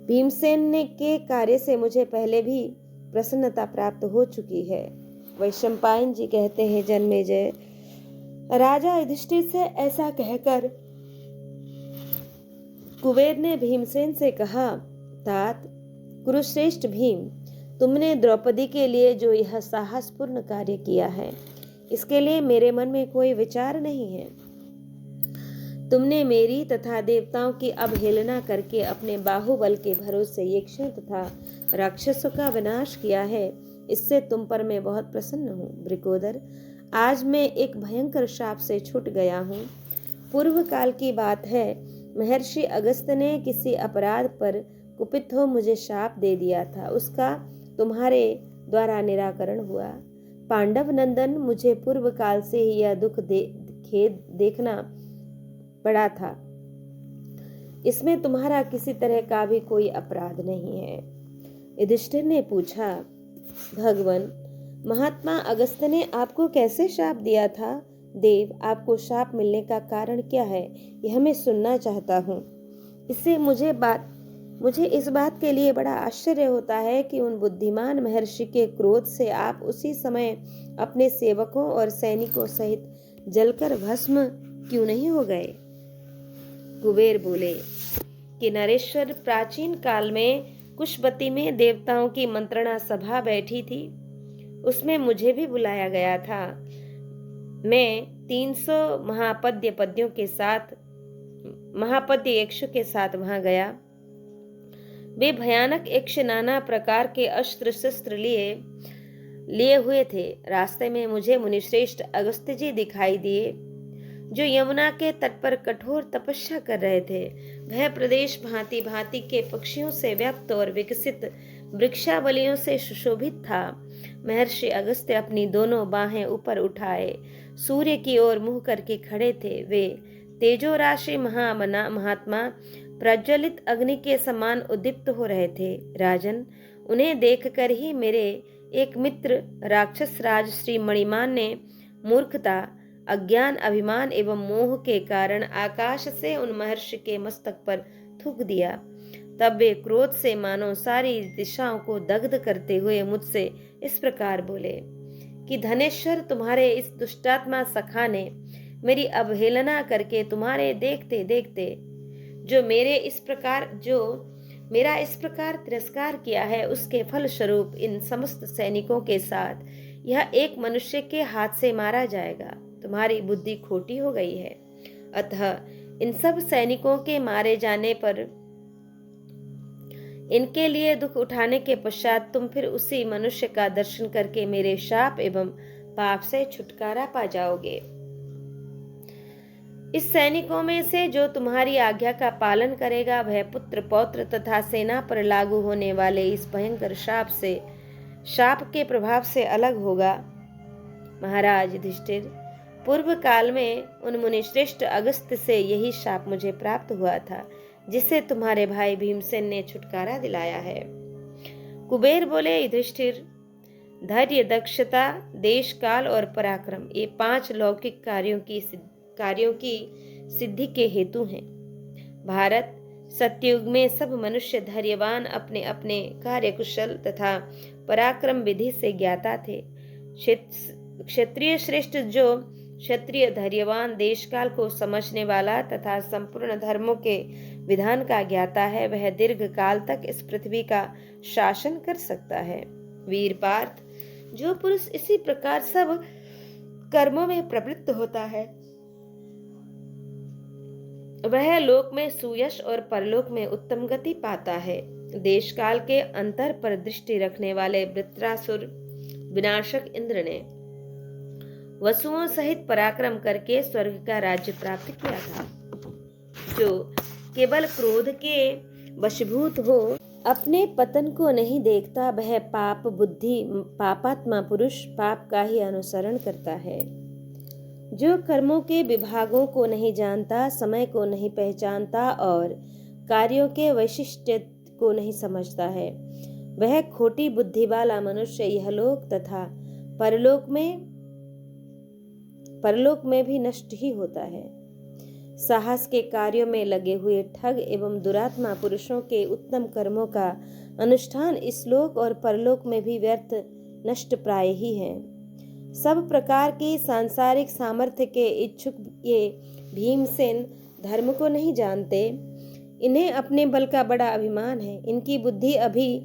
भीमसेन ने के कार्य से मुझे पहले भी प्रसन्नता प्राप्त हो चुकी है। वैशंपायन जी कहते हैं, जन्मेजय, राजा युधिष्ठिर से ऐसा कहकर कुबेर ने भीमसेन से कहा, तात, कुरुश्रेष्ठ भीम, तुमने द्रौपदी के लिए जो यह साहसपूर्ण कार्य किया है, इसके लिए मेरे मन में कोई विचार नहीं है। तुमने मेरी तथा देवताओं की अवहेलना करके अपने बाहुबल के भरोसे यक्षों तथा राक्षसों का विनाश किया है, इससे तुम पर मैं बहुत प्रसन्न हूँ। वृकोदर, आज मैं एक भयंकर शाप से छूट गया हूँ। पूर्व काल की बात है, महर्षि अगस्त ने किसी अपराध पर कुपित हो मुझे शाप दे दिया था। उसका तुम्हारे द्वारा निराकरण हुआ। पांडव नंदन, मुझे पूर्व काल से ही यह दुख खेद देखना पड़ा था। इसमें तुम्हारा किसी तरह का भी कोई अपराध नहीं है। युधिष्ठिर ने पूछा, भगवान, महात्मा अगस्त ने आपको कैसे शाप दिया था? देव, आपको शाप मिलने का कारण क्या है, यह मैं सुनना चाहता हूँ। इससे मुझे इस बात के लिए बड़ा आश्चर्य होता है कि उन बुद्धिमान महर्षि के क्रोध से आप उसी समय अपने सेवकों और सैनिकों सहित जलकर भस्म क्यों नहीं हो गए? कुबेर बोले कि नरेश्वर, प्राचीन काल में कुशवती में देवताओं की मंत्रणा सभा बैठी थी, उसमें मुझे भी बुलाया गया था। मैं 300 महापद्य यक्षों के साथ वहां गया। वे भयानक यक्ष नाना प्रकार के अस्त्र शस्त्र लिए हुए थे। रास्ते में मुझे मुनिश्रेष्ठ अगस्त्य जी दिखाई दिए, जो यमुना के तट पर कठोर तपस्या कर रहे थे। वह प्रदेश भांति भांति के पक्षियों से व्याप्त और विकसित वृक्षावलियों से सुशोभित था। महर्षि अगस्त्य अपनी दोनों बाहें ऊपर उठाए सूर्य की ओर मुंह करके खड़े थे। वे तेजो राशि महात्मा प्रज्वलित अग्नि के समान उद्दीप्त हो रहे थे। राजन, उन्हें देखकर ही मेरे एक मित्र राक्षस राज श्री मणिमान ने मूर्खता, अज्ञान, अभिमान एवं मोह के कारण आकाश से उन महर्षि के मस्तक पर थूक दिया। तब वे क्रोध से मानो सारी दिशाओं को दग्ध करते हुए मुझसे इस प्रकार बोले कि धनेश्वर, तुम्हारे इस दुष्टात्मा सखा ने मेरी अवहेलना करके तुम्हारे देखते देखते जो मेरा इस प्रकार तिरस्कार किया है, उसके फल स्वरूप इन समस्त सैनिकों के साथ यह एक मनुष्य के हाथ से मारा जाएगा। तुम्हारी बुद्धि खोटी हो गई है। अतः इन सब सैनिकों के मारे जाने पर इनके लिए दुख उठाने के पश्चात तुम फिर उसी मनुष्य का दर्शन करके मेरे शाप एवं पाप से छुटकारा पा जाओगे। इस सैनिकों में से जो तुम्हारी आज्ञा का पालन करेगा, वह पुत्र पौत्र तथा सेना पर लागू होने वाले इस भयंकर शाप के प्रभाव से अलग होगा। महाराज युधिष्ठिर, पूर्व काल में उन मुनि श्रेष्ठ अगस्त्य से यही शाप मुझे प्राप्त हुआ था, जिससे तुम्हारे भाई भीमसेन ने छुटकारा दिलाया है। कुबेर बोले, युधिष्ठिर, धैर्य, दक्षता, देश काल और पराक्रम, ये 5 लौकिक कार्यों की सिद्धि के हेतु हैं। भारत सत्ययुग में सब मनुष्य धैर्यवान, अपने अपने कार्य कुशल तथा पराक्रम विधि से ज्ञाता थे। क्षत्रिय श्रेष्ठ जो क्षत्रिय धैर्यवान, देश काल को समझने वाला तथा संपूर्ण धर्मों के विधान का ज्ञाता है, वह दीर्घ काल तक इस पृथ्वी का शासन कर सकता है। वीर पार्थ, जो पुरुष इसी प्रकार सब कर्मों में प्रवृत्त होता है, वह लोक में सुयश और परलोक में उत्तम गति पाता है। देश काल के अंतर पर दृष्टि रखने वाले वृत्रासुर विनाशक इंद्र ने वसुओं सहित पराक्रम करके स्वर्ग का राज्य प्राप्त किया था। जो केवल क्रोध के वशीभूत हो अपने पतन को नहीं देखता, वह पापात्मा पुरुष पाप का ही अनुसरण करता है। जो कर्मों के विभागों को नहीं जानता, समय को नहीं पहचानता और कार्यों के वैशिष्ट्य को नहीं समझता है, वह खोटी बुद्धि वाला मनुष्य यहलोक तथा परलोक में भी नष्ट ही होता है। साहस के कार्यों में लगे हुए ठग एवं दुरात्मा पुरुषों के उत्तम कर्मों का अनुष्ठान इस लोक और परलोक में भी व्यर्थ नष्ट प्राय ही है। सब प्रकार की सांसारिक सामर्थ्य के इच्छुक ये भीमसेन धर्म को नहीं जानते। इन्हें अपने बल का बड़ा अभिमान है। इनकी बुद्धि अभी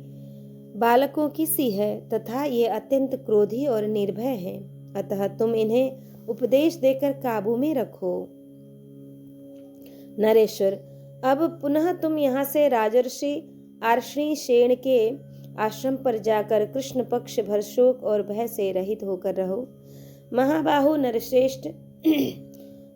बालकों की सी है तथा ये अत्यंत क्रोधी और निर्भय हैं। अतः तुम इन्हें उपदेश देकर काबू में रखो। नरेश्वर, अब पुनः तुम यहाँ से राजर्षि आर्षणी शेण के आश्रम पर जाकर कृष्ण पक्ष भर शोक और भय से रहित होकर रहो। महाबाहु नरश्रेष्ठ,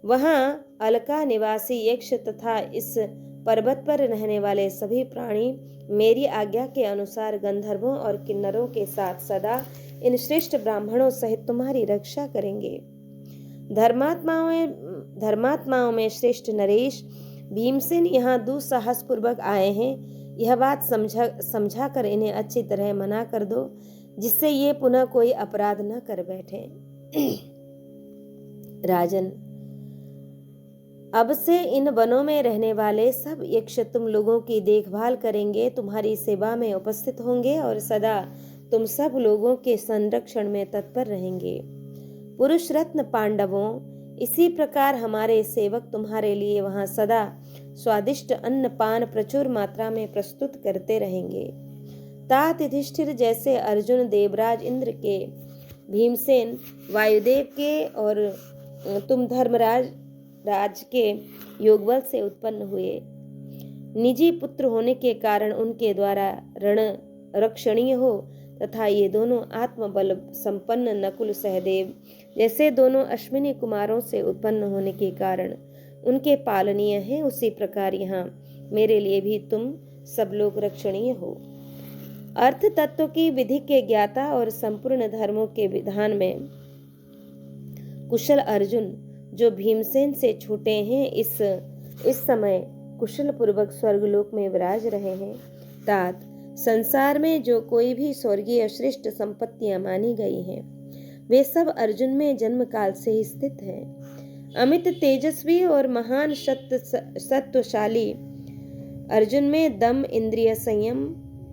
वहाँ अलका निवासी यक्ष तथा इस पर्वत पर रहने वाले सभी प्राणी मेरी आज्ञा के अनुसार गंधर्वों और किन्नरों के साथ सदा इन श्रेष्ठ ब्राह्मणों सहित तुम्हारी रक्षा करेंगे। धर्मात्माओं में श्रेष्ठ नरेश भीमसेन यहाँ दुस्साहस पूर्वक आए हैं। यह बात समझा कर इन्हें अच्छी तरह मना कर दो, जिससे ये पुनः कोई अपराध न कर बैठे। राजन, अब से इन वनों में रहने वाले सब यक्ष तुम लोगों की देखभाल करेंगे, तुम्हारी सेवा में उपस्थित होंगे और सदा तुम सब लोगों के संरक्षण में तत्पर रहेंगे। पुरुष रत्न पांडवों, इसी प्रकार हमारे सेवक तुम्हारे लिए वहां सदा स्वादिष्ट अन्न पान प्रचुर मात्रा में प्रस्तुत करते रहेंगे। तात युधिष्ठिर जैसे अर्जुन देवराज इंद्र के, भीमसेन वायुदेव के और तुम धर्मराज के योगबल से उत्पन्न हुए। निजी पुत्र होने के कारण उनके द्वारा रण रक्षणीय हो तथा ये दोनों आत्मबल संपन्न नकुल सहदेव जैसे दोनों अश्विनी कुमारों से उत्पन्न होने के कारण उनके पालनीय हैं, उसी प्रकार यहाँ मेरे लिए भी तुम सब लोग रक्षणीय हो। अर्थ तत्व की विधि के ज्ञाता और संपूर्ण धर्मों के विधान में कुशल अर्जुन जो भीमसेन से छूटे हैं, इस समय कुशल पूर्वक स्वर्गलोक में विराज रहे हैं। तात, संसार में जो कोई भी स्वर्गीय श्रेष्ठ संपत्तियां मानी गई हैं, वे सब अर्जुन में जन्म काल से ही स्थित हैं। अमित तेजस्वी और महान सत्वशाली अर्जुन में दम, इंद्रिय संयम,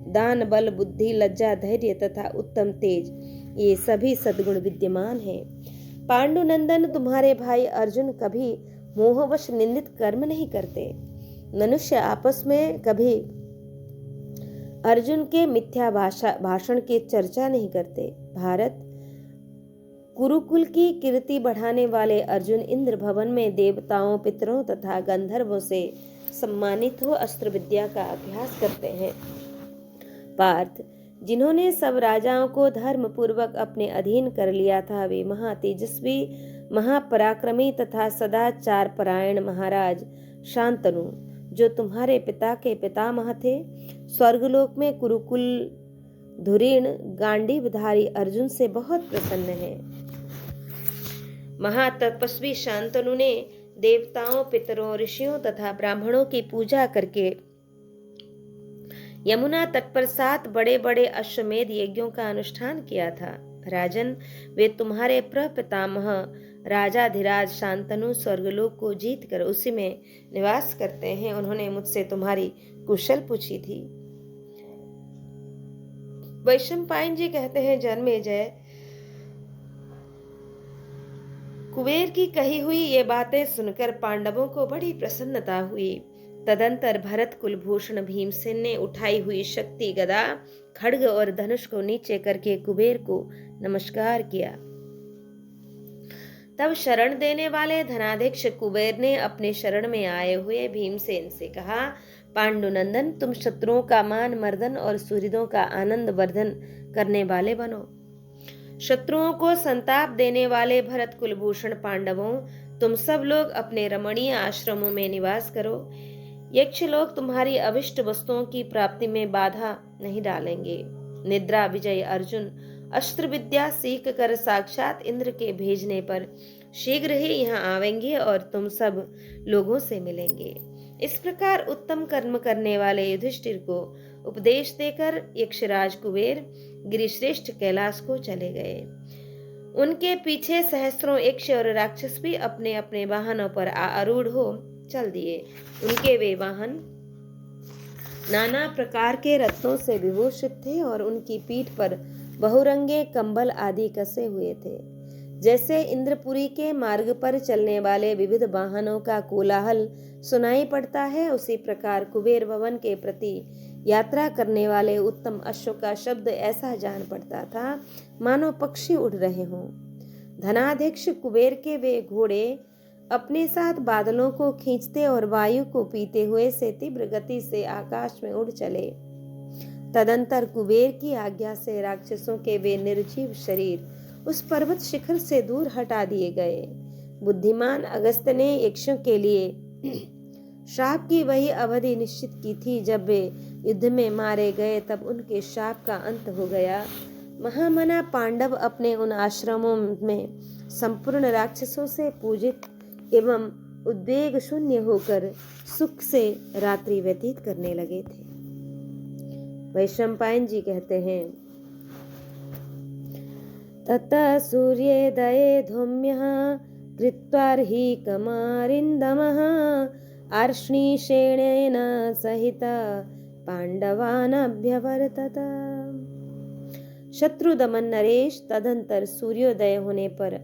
दान, बल, बुद्धि, लज्जा, धैर्य तथा उत्तम तेज, ये सभी सद्गुण विद्यमान हैं। पांडुनंदन, तुम्हारे भाई अर्जुन कभी मोहवश निंदित कर्म नहीं करते। मनुष्य आपस में कभी अर्जुन के मिथ्या भाषण की चर्चा नहीं करते। भारत, कुरुकुल की कीर्ति बढ़ाने वाले अर्जुन इंद्र भवन में देवताओं, पितरों तथा गंधर्वों से सम्मानित हो अस्त्र विद्या का अभ्यास करते हैं। पार्थ, जिन्होंने सब राजाओं को धर्म पूर्वक अपने अधीन कर लिया था, वे महातेजस्वी, महापराक्रमी तथा सदाचार परायण महाराज शांतनु, जो तुम्हारे पिता के पितामह थे, स्वर्गलोक में कुरुकुल धुरीण गांडीवधारी अर्जुन से बहुत प्रसन्न है। महातपस्वी शांतनु ने देवताओं, पितरों, ऋषियों तथा ब्राह्मणों की पूजा करके यमुना तट पर 7 बड़े बड़े अश्वमेध यज्ञों का अनुष्ठान किया था। राजन, वे तुम्हारे प्रपितामह राजाधिराज शांतनु स्वर्गलोक को जीतकर उसी में निवास करते हैं। उन्होंने मुझसे तुम्हारी कुशल पूछी थी। वैशंपायन जी कहते हैं, जन्मेजय, कुबेर की कही हुई ये बातें सुनकर पांडवों को बड़ी प्रसन्नता हुई। तदंतर भरत कुलभूषण भीमसेन ने उठाई हुई शक्ति गदा, खड्ग और धनुष को नीचे करके कुबेर को नमस्कार किया। तब शरण देने वाले धनाध्यक्ष कुबेर ने अपने शरण में आए हुए भीमसेन से कहा, पांडुनंदन, तुम शत्रुओं का मान मर्दन और सुहृदों का आनंद वर्धन करने वाले बनो। शत्रुओं को संताप देने वाले भरत कुलभूषण पांडवों, तुम सब लोग अपने रमणीय आश्रमों में निवास करो। यक्ष लोग तुम्हारी अभिष्ट वस्तुओं की प्राप्ति में बाधा नहीं डालेंगे। निद्रा विजय अर्जुन अस्त्र विद्या सीख कर साक्षात इंद्र के भेजने पर शीघ्र ही यहाँ आवेंगे और तुम सब लोगों से मिलेंगे। इस प्रकार उत्तम कर्म करने वाले युधिष्ठिर को उपदेश देकर यक्षराज कुबेर गिरिश्रेष्ठ कैलाश को चले गए। उनके पीछे सहस्त्रों यक्ष और राक्षस भी अपने अपने वाहनों पर आरूढ़ हो चल दिए। उनके वे वाहन नाना प्रकार के रत्नों से विभूषित थे और उनकी पीठ पर बहुरंगे कंबल आदि कसे हुए थे। जैसे इंद्रपुरी के मार्ग पर चलने वाले विविध वाहनों का कोलाहल सुनाई पड़ता है, उसी प्रकार कुबेर भवन के प्रति यात्रा करने वाले उत्तम अश्व का शब्द ऐसा जान पड़ता था मानो पक्षी उड़ रहे हों। धनाध्यक्ष कुबेर के वे घोड़े अपने साथ बादलों को खींचते और वायु को पीते हुए से तीव्र गति से आकाश में उड़ चले। तदंतर कुबेर की आज्ञा से राक्षसों के वे निर्जीव शरीर उस पर्वत शिखर से दूर हटा दिए गए। बुद्धिमान अगस्त ने यक्षों के लिए शाप की वही अवधि निश्चित की थी। जब वे युद्ध में मारे गए तब उनके शाप का अंत हो गया। महामना पांडव अपने उन आश्रमों में संपूर्ण राक्षसों से पूजित एवं उद्वेग शून्य होकर सुख से रात्रि व्यतीत करने लगे थे। वैशंपायन जी कहते हैं, ततः सूर्योदये धौम्यः कृत्वार्हि कमारिन्दमः आर्ष्णीषेणेन सहित पांडवान् अभ्यवर्तत। शत्रु दमन नरेश, तदंतर सूर्योदय होने पर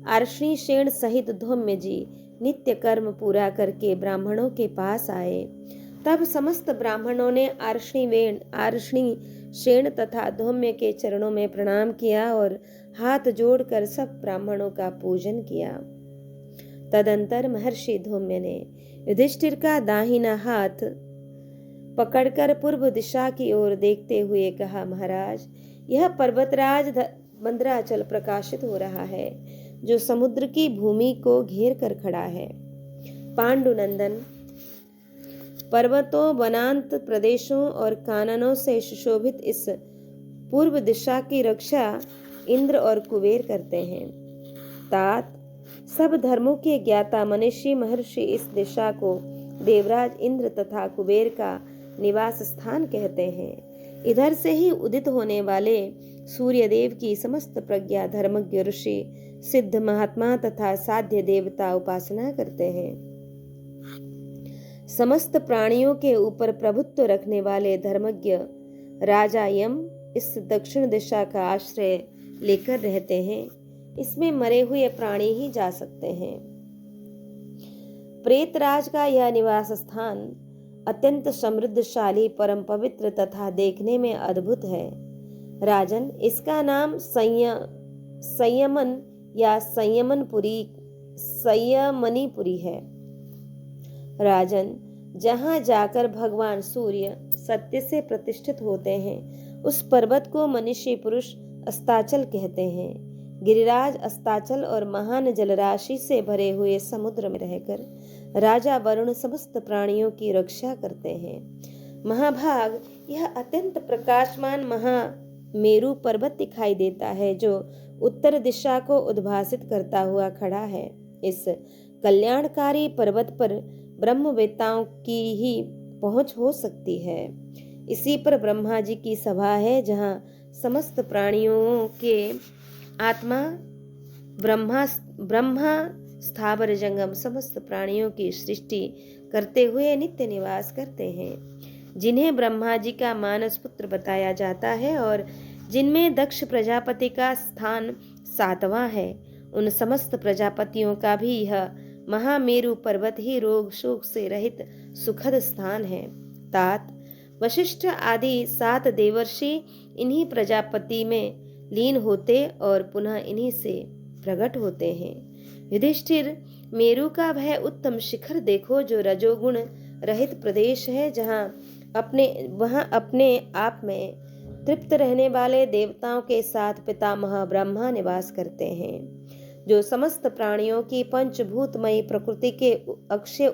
आर्ष्णीषेण सहित धौम्य जी नित्य कर्म पूरा करके ब्राह्मणों के पास आए। तब समस्त ब्राह्मणों ने आर्ष्णीषेण तथा धौम्य के चरणों में प्रणाम किया और हाथ जोड़कर सब ब्राह्मणों का पूजन किया। तदंतर महर्षि धौम्य ने युधिष्ठिर का दाहिना हाथ पकड़कर पूर्व दिशा की ओर देखते हुए कहा, महाराज, यह पर्वतराज मंदराचल प्रकाशित हो रहा है, जो समुद्र की भूमि को घेर कर खड़ा है। पांडुनंदन, पर्वतों, वनांत प्रदेशों और काननों से सुशोभित इस पूर्व दिशा की रक्षा इंद्र और कुबेर करते हैं। तात, सब धर्मों के ज्ञाता मनीषी महर्षि इस दिशा को देवराज इंद्र तथा कुबेर का निवास स्थान कहते हैं। इधर से ही उदित होने वाले सूर्यदेव की समस्त प्रज्ञा धर्मज्ञ ऋषि, सिद्ध महात्मा तथा साध्य देवता उपासना करते हैं। समस्त प्राणियों के ऊपर प्रभुत्व रखने वाले धर्मज्ञ राजा यम इस दक्षिण दिशा का आश्रय लेकर रहते हैं। इसमें मरे हुए प्राणी ही जा सकते हैं। प्रेतराज का यह निवास स्थान अत्यंत समृद्धशाली, परम पवित्र तथा देखने में अद्भुत है। राजन, इसका नाम संयमन या संयमनीपुरी है। राजन, जहां जाकर भगवान सूर्य सत्य से प्रतिष्ठित होते हैं, उस पर्वत को मनुष्य पुरुष अस्ताचल कहते हैं। गिरिराज अस्ताचल और महान जलराशि से भरे हुए समुद्र में रहकर राजा वरुण समस्त प्राणियों की रक्षा करते हैं। महाभाग, यह अत्यंत प्रकाशमान महामेरु पर्वत दिखाई देता है, जो उत्तर दिशा को उद्भासित करता हुआ खड़ा है। इस कल्याणकारी पर्वत पर ब्रह्मवेत्ताओं की ही पहुंच हो सकती है। इसी पर ब्रह्मा जी की सभा है, जहां समस्त प्राणियों के आत्मा ब्रह्मा स्थावर जंगम समस्त प्राणियों की सृष्टि करते हुए नित्य निवास करते हैं, जिन्हें ब्रह्मा जी का मानस पुत्र बताया जाता है और जिनमें दक्ष प्रजापति का स्थान 7वां है। उन समस्त प्रजापतियों का भी यह महामेरु पर्वत ही रोग शोक से रहित सुखद स्थान है। तात, वशिष्ठ आदि 7 देवर्षि इन्हीं प्रजापति में लीन होते और पुनः इन्हीं से प्रकट होते हैं। युधिष्ठिर, मेरु का वह उत्तम शिखर देखो जो रजोगुण रहित प्रदेश है, वहां अपने आप में तृप्त रहने वाले देवताओं के साथ पितामह ब्रह्मा निवास करते हैं, जो समस्त प्राणियों की पंचभूतमयी प्रकृति के अक्षय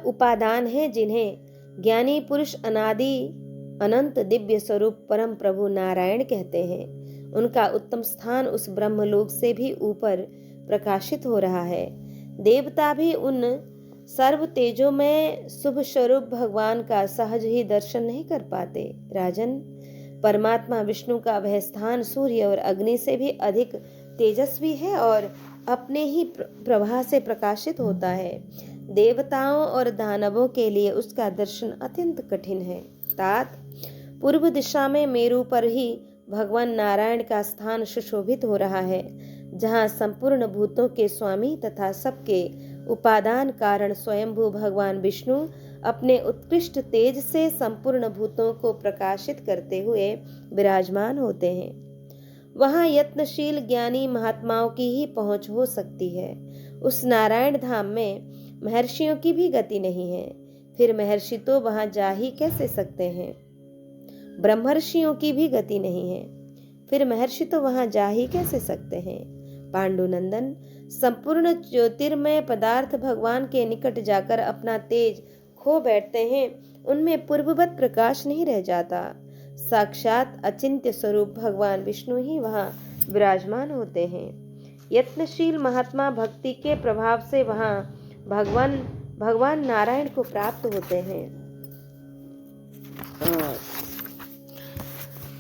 उपादान है, जिन्हें ज्ञानी पुरुष अनादि अनंत दिव्य स्वरूप परम प्रभु नारायण कहते हैं। उनका उत्तम स्थान उस ब्रह्मलोक से भी ऊपर प्रकाशित हो रहा है। देवता भी उन सर्व तेजों में शुभ स्वरूप भगवान का सहज ही दर्शन नहीं कर पाते। राजन, परमात्मा विष्णु का वह स्थान सूर्य और अग्नि से भी अधिक तेजस्वी है और अपने ही प्रभा से प्रकाशित होता है। देवताओं और दानवों के लिए उसका दर्शन अत्यंत कठिन है। तात, पूर्व दिशा में मेरु पर ही भगवान नारायण का स्थान सुशोभित हो रहा है, जहाँ संपूर्ण भूतों के स्वामी तथा सबके उपादान कारण स्वयंभू भगवान विष्णु अपने उत्कृष्ट तेज से संपूर्ण भूतों को प्रकाशित करते हुए विराजमान होते हैं। वहाँ यत्नशील ज्ञानी महात्माओं की ही पहुंच हो सकती है। उस नारायण धाम में महर्षियों की भी गति नहीं है, फिर महर्षि तो वहां जा ही कैसे सकते हैं। ब्रह्मर्षियों की भी गति नहीं है, फिर महर्षि तो वहां जा ही कैसे सकते हैं। पांडुनंदन, संपूर्ण ज्योतिर्मय पदार्थ भगवान के निकट जाकर अपना तेज खो बैठते हैं, उनमें पूर्ववत प्रकाश नहीं रह जाता। साक्षात अचिंत्य स्वरूप भगवान विष्णु ही वहां विराजमान होते हैं। यत्नशील महात्मा भक्ति के प्रभाव से वहां भगवान नारायण को प्राप्त होते हैं।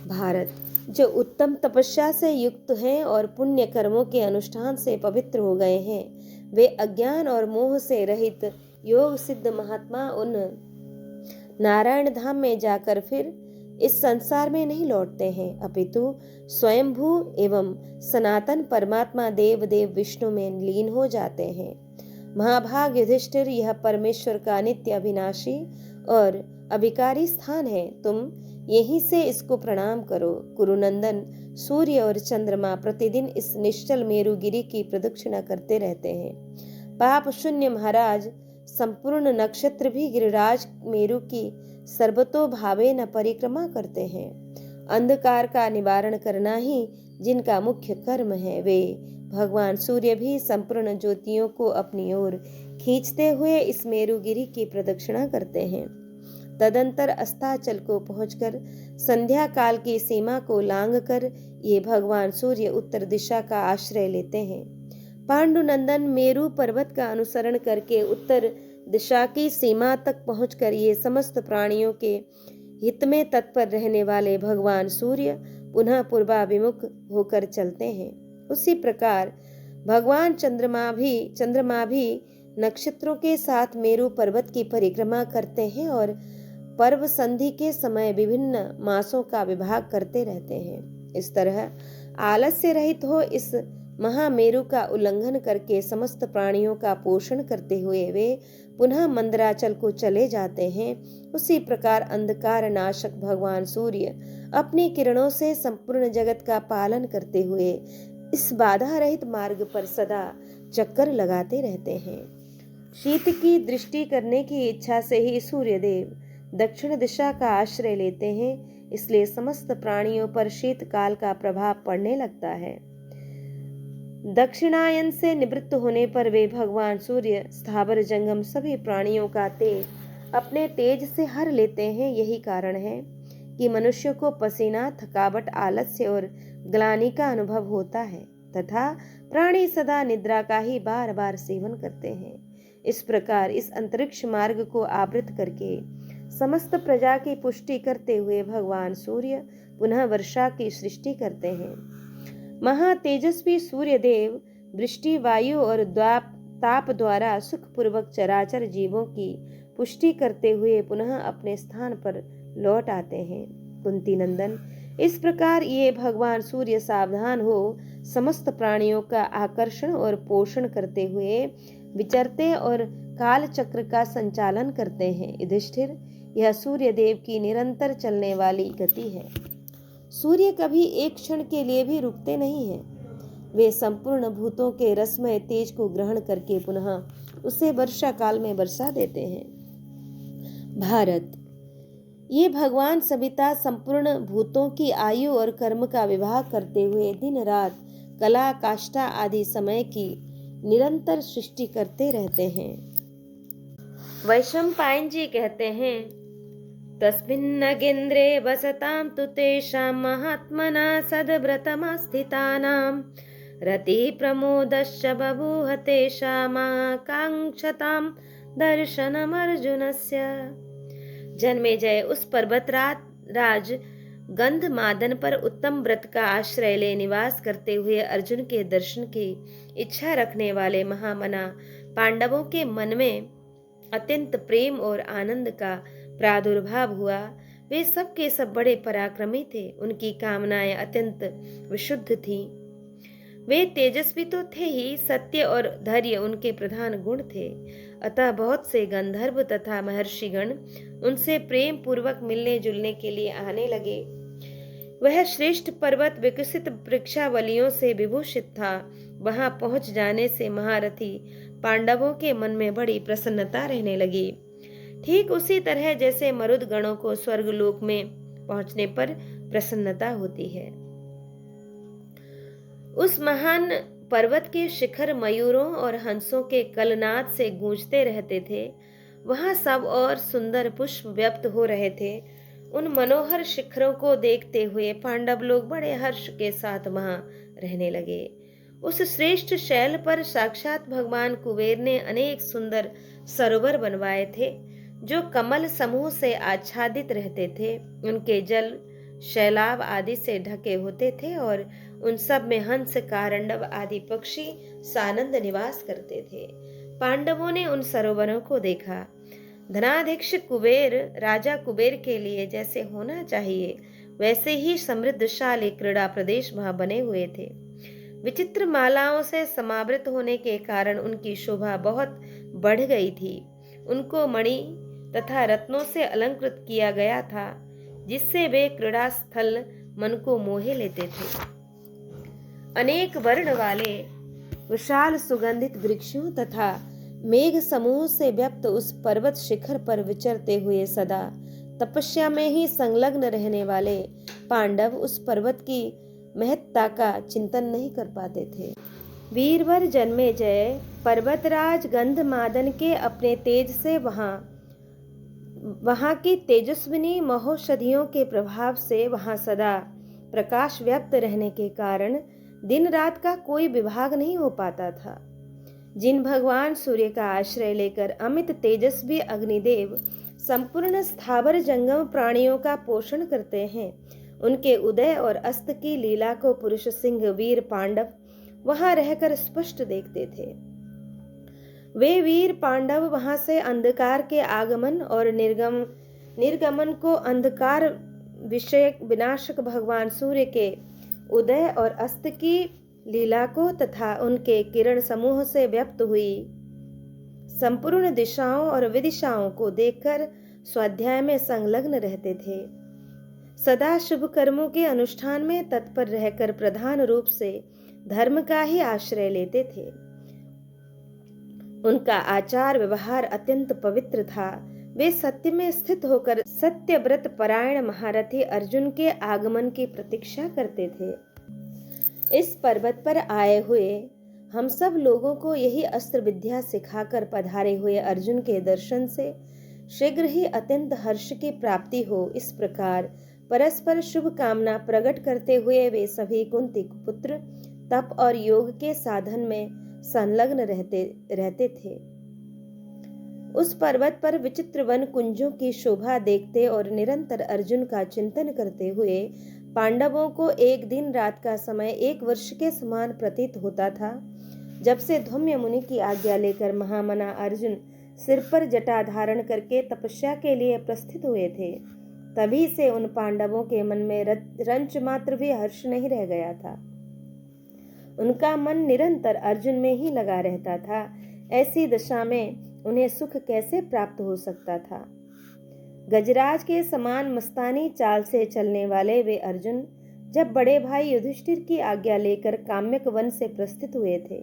भारत, जो उत्तम तपस्या से युक्त हैं और पुण्य कर्मों के अनुष्ठान से पवित्र हो गए हैं, वे अज्ञान और मोह से रहित योग सिद्ध महात्मा उन नारायण धाम में जाकर फिर इस संसार में नहीं लौटते हैं, अपितु स्वयंभू एवं सनातन परमात्मा देव विष्णु में लीन हो जाते हैं। महाभाग युधिष्ठिर, यह परमेश्वर का नित्य अविनाशी और अभिकारी स्थान है। तुम यहीं से इसको प्रणाम करो। कुरुनंदन, सूर्य और चंद्रमा प्रतिदिन इस निश्चल मेरुगिरी की प्रदक्षिणा करते रहते हैं। पाप शून्य महाराज, संपूर्ण नक्षत्र भी गिरिराज मेरु की सर्वतोभावे न परिक्रमा करते हैं। अंधकार का निवारण करना ही जिनका मुख्य कर्म है, वे भगवान सूर्य भी संपूर्ण ज्योतियों को अपनी ओर खींचते हुए इस मेरुगिरी की प्रदक्षिणा करते हैं। तदंतर अस्ताचल को पहुंचकर संध्या काल की सीमा को लांघकर ये भगवान सूर्य उत्तर दिशा का आश्रय लेते हैं। पांडुनंदन, मेरु पर्वत का अनुसरण करके उत्तर दिशा की सीमा तक पहुंचकर ये समस्त प्राणियों के हित में तत्पर रहने वाले भगवान सूर्य पुनः पूर्वाभिमुख होकर चलते हैं। उसी प्रकार भगवान चंद्रमा भी नक्षत्रों के साथ मेरु पर्वत की परिक्रमा करते हैं और पर्व संधि के समय विभिन्न मासों का विभाग करते रहते हैं। इस तरह आलस्य रहित हो इस महामेरु का उल्लंघन करके समस्त प्राणियों का पोषण करते हुए वे पुनः मंदराचल को चले जाते हैं। उसी प्रकार अंधकार नाशक भगवान सूर्य अपनी किरणों से संपूर्ण जगत का पालन करते हुए इस बाधा रहित मार्ग पर सदा चक्कर लगाते रहते हैं। शीत की दृष्टि करने की इच्छा से ही सूर्यदेव दक्षिण दिशा का आश्रय लेते हैं, इसलिए समस्त प्राणियों पर शीतकाल का प्रभाव पड़ने लगता है। दक्षिणायन से निवृत्त होने पर वे भगवान सूर्य स्थावर जंगम सभी प्राणियों का तेज अपने तेज से हर लेते हैं। यही कारण है कि मनुष्य को पसीना, थकावट, आलस्य और ग्लानि का अनुभव होता है तथा प्राणी सदा निद्रा का ही बार बार सेवन करते हैं। इस प्रकार इस अंतरिक्ष मार्ग को आवृत करके समस्त प्रजा की पुष्टि करते हुए भगवान सूर्य पुनः वर्षा की सृष्टि करते हैं। महातेजस्वी सूर्यदेव वृष्टि, वायु और ताप द्वारा सुखपूर्वक चराचर जीवों की पुष्टि करते हुए पुनः अपने स्थान पर लौट आते हैं। कुंती नंदन, इस प्रकार ये भगवान सूर्य सावधान हो समस्त प्राणियों का आकर्षण और पोषण करते हुए विचरते और काल चक्र का संचालन करते हैं। युधिष्ठिर, यह सूर्य देव की निरंतर चलने वाली गति है। सूर्य कभी एक क्षण के लिए भी रुकते नहीं हैं। वे संपूर्ण भूतों के रसमय तेज को ग्रहण करके पुनः उसे वर्षा काल में बरसा देते हैं। भारत, ये भगवान सविता संपूर्ण भूतों की आयु और कर्म का विभाग करते हुए दिन रात, कला, काष्ठा आदि समय की निरंतर सृष्टि करते रहते हैं। वैशंपायन जी कहते हैं, तस्मिन्नगेन्द्रे वसतां तु तेषां महात्मना सद्व्रतमा स्थितानां रतिः प्रमोदश्च बभूव तेषामाकाङ्क्षतां दर्शनमर्जुनस्य। जन्मेजय, उस पर्वतराज गंधमादन पर उत्तम व्रत का आश्रय ले निवास करते हुए अर्जुन के दर्शन की इच्छा रखने वाले महामना पांडवों के मन में अत्यंत प्रेम और आनंद का प्रादुर्भाव हुआ। वे सब के सब बड़े पराक्रमी थे। उनकी कामनाएं अत्यंत विशुद्ध थीं। वे तेजस्वी तो थे ही, सत्य और धैर्य उनके प्रधान गुण थे। अतः बहुत से गंधर्व तथा महर्षिगण उनसे प्रेम पूर्वक मिलने जुलने के लिए आने लगे। वह श्रेष्ठ पर्वत विकसित वृक्षावलियों से विभूषित था। वहां पहुंच जाने से महारथी पांडवों के मन में बड़ी प्रसन्नता रहने लगी। ठीक उसी तरह जैसे मरुद गणों को स्वर्गलोक में पहुंचने पर प्रसन्नता होती है। उस महान पर्वत के शिखर मयूरों और हंसों के कलनाद से गूंजते रहते थे। वहां सब और सुंदर पुष्प व्याप्त हो रहे थे। उन मनोहर शिखरों को देखते हुए पांडव लोग बड़े हर्ष के साथ वहां रहने लगे। उस श्रेष्ठ शैल पर साक्षात भगवान कुबेर ने अनेक सुंदर सरोवर बनवाए थे, जो कमल समूह से आच्छादित रहते थे। उनके जल शैलाव आदि से ढके होते थे और उन सब में हंस, कारंडव आदि पक्षी सानंद निवास करते थे। पांडवों ने उन सरोवरों को देखा। धनाध्यक्ष कुबेर, राजा कुबेर के लिए जैसे होना चाहिए वैसे ही समृद्धशाली क्रीड़ा प्रदेश वहां बने हुए थे। विचित्र मालाओं से समावृत होने के कारण उनकी शोभा बहुत बढ़ गई थी। उनको मणि तथा रत्नों से अलंकृत किया गया था, जिससे वे क्रीड़ा स्थल मन को मोहे लेते थे। अनेक वर्ण वाले विशाल सुगंधित वृक्षों तथा मेघ समूह से व्याप्त उस पर्वत शिखर पर विचरते हुए सदा तपस्या में ही संलग्न रहने वाले पांडव उस पर्वत की महत्ता का चिंतन नहीं कर पाते थे। वीरवर जन्मेजय, पर्वतराज गंधमादन के अपने तेज से वहां की तेजस्विनी महौषधियों के प्रभाव से वहां सदा प्रकाश व्याप्त रहने के कारण दिन रात का कोई विभाग नहीं हो पाता था। जिन भगवान सूर्य का आश्रय लेकर अमित तेजस्वी अग्निदेव संपूर्ण स्थावर जंगम प्राणियों का पोषण करते हैं, उनके उदय और अस्त की लीला को पुरुष सिंह वीर पांडव वहां रहकर स्पष्ट देखते थे। वे वीर पांडव वहां से अंधकार के आगमन और निर्गमन को, अंधकार विषयक विनाशक भगवान सूर्य के उदय और अस्त की लीला को तथा उनके किरण समूह से व्यक्त हुई संपूर्ण दिशाओं और विदिशाओं को देखकर स्वाध्याय में संलग्न रहते थे। सदा शुभ कर्मों के अनुष्ठान में तत्पर रहकर प्रधान रूप से धर्म का ही आश्रय लेते थे। उनका आचार व्यवहार अत्यंत पवित्र था। वे सत्य में स्थित होकर सत्यव्रत परायण महारथी अर्जुन के आगमन की प्रतीक्षा करते थे। इस पर्वत पर आए हुए हम सब लोगों को यही अस्त्र विद्या सिखाकर पधारे हुए अर्जुन के दर्शन से शीघ्र ही अत्यंत हर्ष की प्राप्ति हो, इस प्रकार परस्पर शुभ कामना प्रकट करते हुए वे सभी कुंती पुत्र तप और योग के साधन में संलग्न रहते थे। उस पर्वत पर विचित्र वन कुंजों की शोभा देखते और निरंतर अर्जुन का चिंतन करते हुए पांडवों को एक दिन रात का समय 1 वर्ष के समान प्रतीत होता था। जब से धौम्य मुनि की आज्ञा लेकर महामना अर्जुन सिर पर जटा धारण करके तपस्या के लिए प्रस्थित हुए थे, तभी से उन पांडवों के मन में रंच मात्र भी हर्ष नहीं रह गया था। उनका मन निरंतर अर्जुन में ही लगा रहता था। ऐसी दशा में उन्हें सुख कैसे प्राप्त हो सकता था। गजराज के समान मस्तानी चाल से चलने वाले वे अर्जुन जब बड़े भाई युधिष्ठिर की आज्ञा लेकर काम्यक वन से प्रस्थित हुए थे,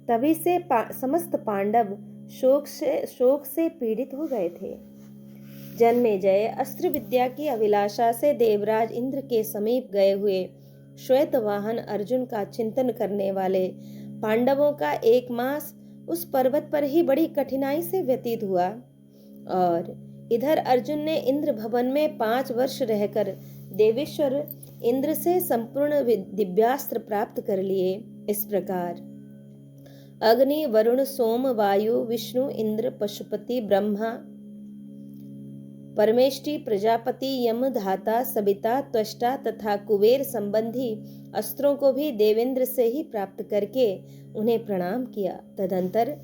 तभी से समस्त पांडव शोक से पीड़ित हो गए थे। जन्मेजय अस्त्र विद्या की अभिलाषा से देवराज इंद्र के समीप गए हुए श्वेत वाहन अर्जुन का चिंतन करने वाले पांडवों का 1 मास उस पर्वत पर ही बड़ी कठिनाई से व्यतीत हुआ, और इधर अर्जुन ने इंद्र भवन में 5 वर्ष रहकर देवेश्वर इंद्र से संपूर्ण दिव्यास्त्र प्राप्त कर लिए। इस प्रकार अग्नि, वरुण, सोम, वायु, विष्णु, इंद्र, पशुपति, ब्रह्मा, परमेष्टि, प्रजापति, यम, धाता, सविता, त्वष्टा तथा कुबेर संबंधी अस्त्रों को भी देवेंद्र से ही प्राप्त करके उन्हें प्रणाम किया। तदंतर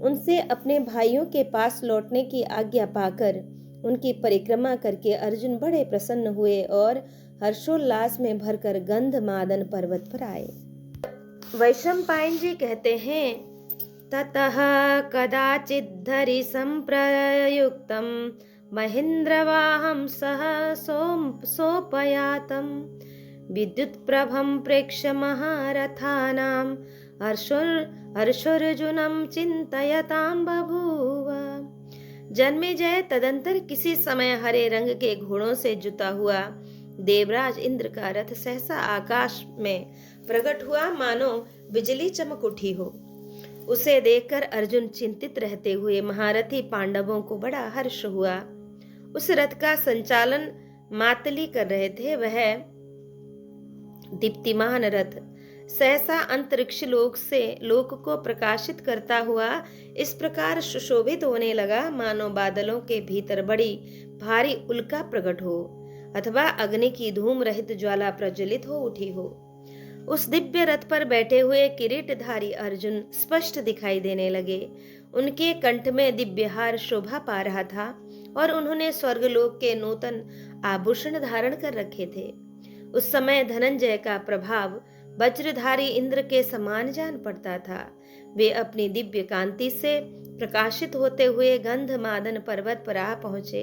उनसे अपने भाइयों के पास लौटने की आज्ञा पाकर उनकी परिक्रमा करके अर्जुन बड़े प्रसन्न हुए और हर्षोल्लास में भरकर गंधमादन पर्वत पर आए। वैशंपायन जी कहते हैं, ततः कदाचिद्धरि संप्रयुक्तम महेंद्रवाहं सह सोपयातम विद्युत प्रभं प्रेक्ष्य महारथानां हर्षोर्जुनं चिंतयतां बभूव। जन्मेजय तदंतर किसी समय हरे रंग के घोड़ों से जुता हुआ देवराज इंद्र का रथ सहसा आकाश में प्रकट हुआ, मानो बिजली चमक उठी हो। उसे देखकर अर्जुन चिंतित रहते हुए महारथी पांडवों को बड़ा हर्ष हुआ। उस रथ का संचालन मातली कर रहे थे। वह दीप्तिमान रथ सहसा अंतरिक्ष लोक को प्रकाशित करता हुआ इस प्रकार सुशोभित होने लगा, मानो बादलों के भीतर बड़ी भारी उल्का प्रकट हो अथवा अग्नि की धूम रहित ज्वाला प्रज्वलित हो उठी हो। उस दिव्य रथ पर बैठे हुए किरीटधारी अर्जुन स्पष्ट दिखाई देने लगे। उनके कंठ में दिव्यहार शोभा पा रहा था और उन्होंने स्वर्गलोक के नूतन आभूषण धारण कर रखे थे। उस समय धनंजय का प्रभाव वज्रधारी इंद्र के समान जान पड़ता था। वे अपनी दिव्य कांति से प्रकाशित होते हुए गंधमादन पर्वत पर आ पहुंचे।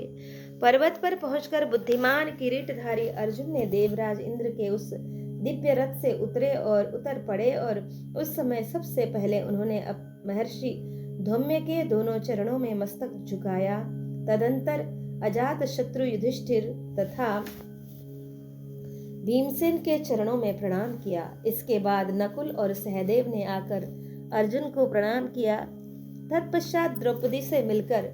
पर्वत पर पहुंचकर बुद्धिमान किरीटधारी अर्जुन ने देवराज इंद्र के उस दिव्य रथ से उतर पड़े और उस समय सबसे पहले उन्होंने महर्षि धौम्य के दोनों चरणों में मस्तक झुकाया। तदंतर अजात शत्रु युधिष्ठिर तथा भीमसेन के चरणों में प्रणाम किया। इसके बाद नकुल और सहदेव ने आकर अर्जुन को प्रणाम किया। तत्पश्चात द्रौपदी से मिलकर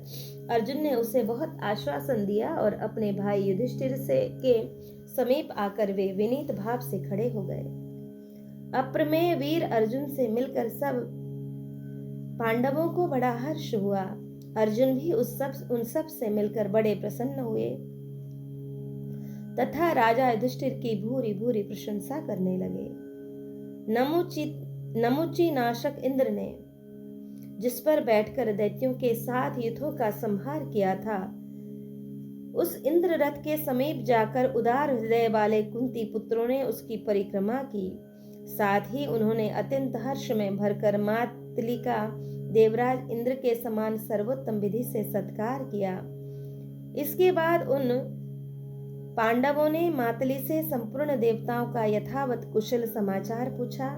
अर्जुन ने उसे बहुत आश्वासन दिया और अपने भाई युधिष्ठिर के समीप आकर वे विनीत भाव से खड़े हो गए। अप्रमेय वीर अर्जुन से मिलकर सब पांडवों को बड़ा हर्ष हुआ। अर्जुन भी उन सब से मिलकर बड़े प्रसन्न हुए तथा राजा युधिष्ठिर की भूरी भूरी प्रशंसा करने लगे। नमुची नाशक इंद्र ने जिस पर बैठकर दैत्यों के साथ युद्धों का संहार किया था, उस इंद्र रथ के समीप जाकर उदार हृदय वाले कुंती पुत्रों ने उसकी परिक्रमा की। साथ ही उन्होंने अत्यंत हर्ष में भरकर मातली का देवराज इंद्र के समान सर्वोत्तम विधि से सत्कार किया। इसके बाद उन पांडवों ने मातली से संपूर्ण देवताओं का यथावत कुशल समाचार पूछा।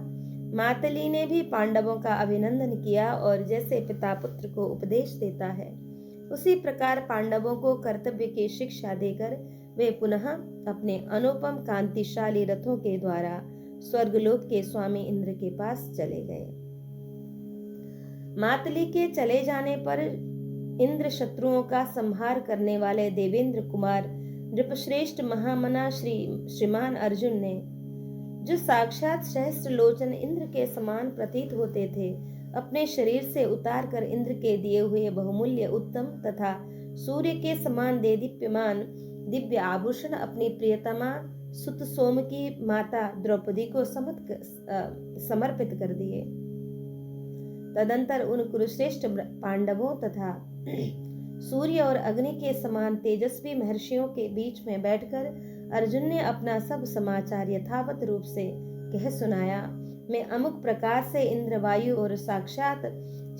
मातली ने भी पांडवों का अभिनंदन किया और जैसे पिता पुत्र को उपदेश देता है, उसी प्रकार पांडवों को कर्तव्य की शिक्षा देकर वे पुनः अपने अनुपम कांतिशाली रथों के द्वारा स्वर्गलोक के स्वामी इंद्र के पास चले गए। मातली के चले जाने पर इंद्र शत्रुओं का संहार करने वाले देवेंद्र कुमार नृपश्रेष्ठ महामना श्रीमान अर्जुन ने, जो साक्षात सहस्त्र लोचन इंद्र के समान प्रतीत होते थे, अपने शरीर से उतार कर इंद्र के दिए हुए बहुमूल्य उत्तम तथा सूर्य के समान देदीप्यमान दिव्य आभूषण अपनी प्रियतमा सुत सोम की माता द्रौपदी को समर्पित कर दिए। तदंतर उन कुरुश्रेष्ठ पांडवों तथा सूर्य और अग्नि के समान तेजस्वी महर्षियों के बीच में बैठकर अर्जुन ने अपना सब समाचार यथावत रूप से कह सुनाया। मैं अमुक प्रकार से इंद्र, वायु और साक्षात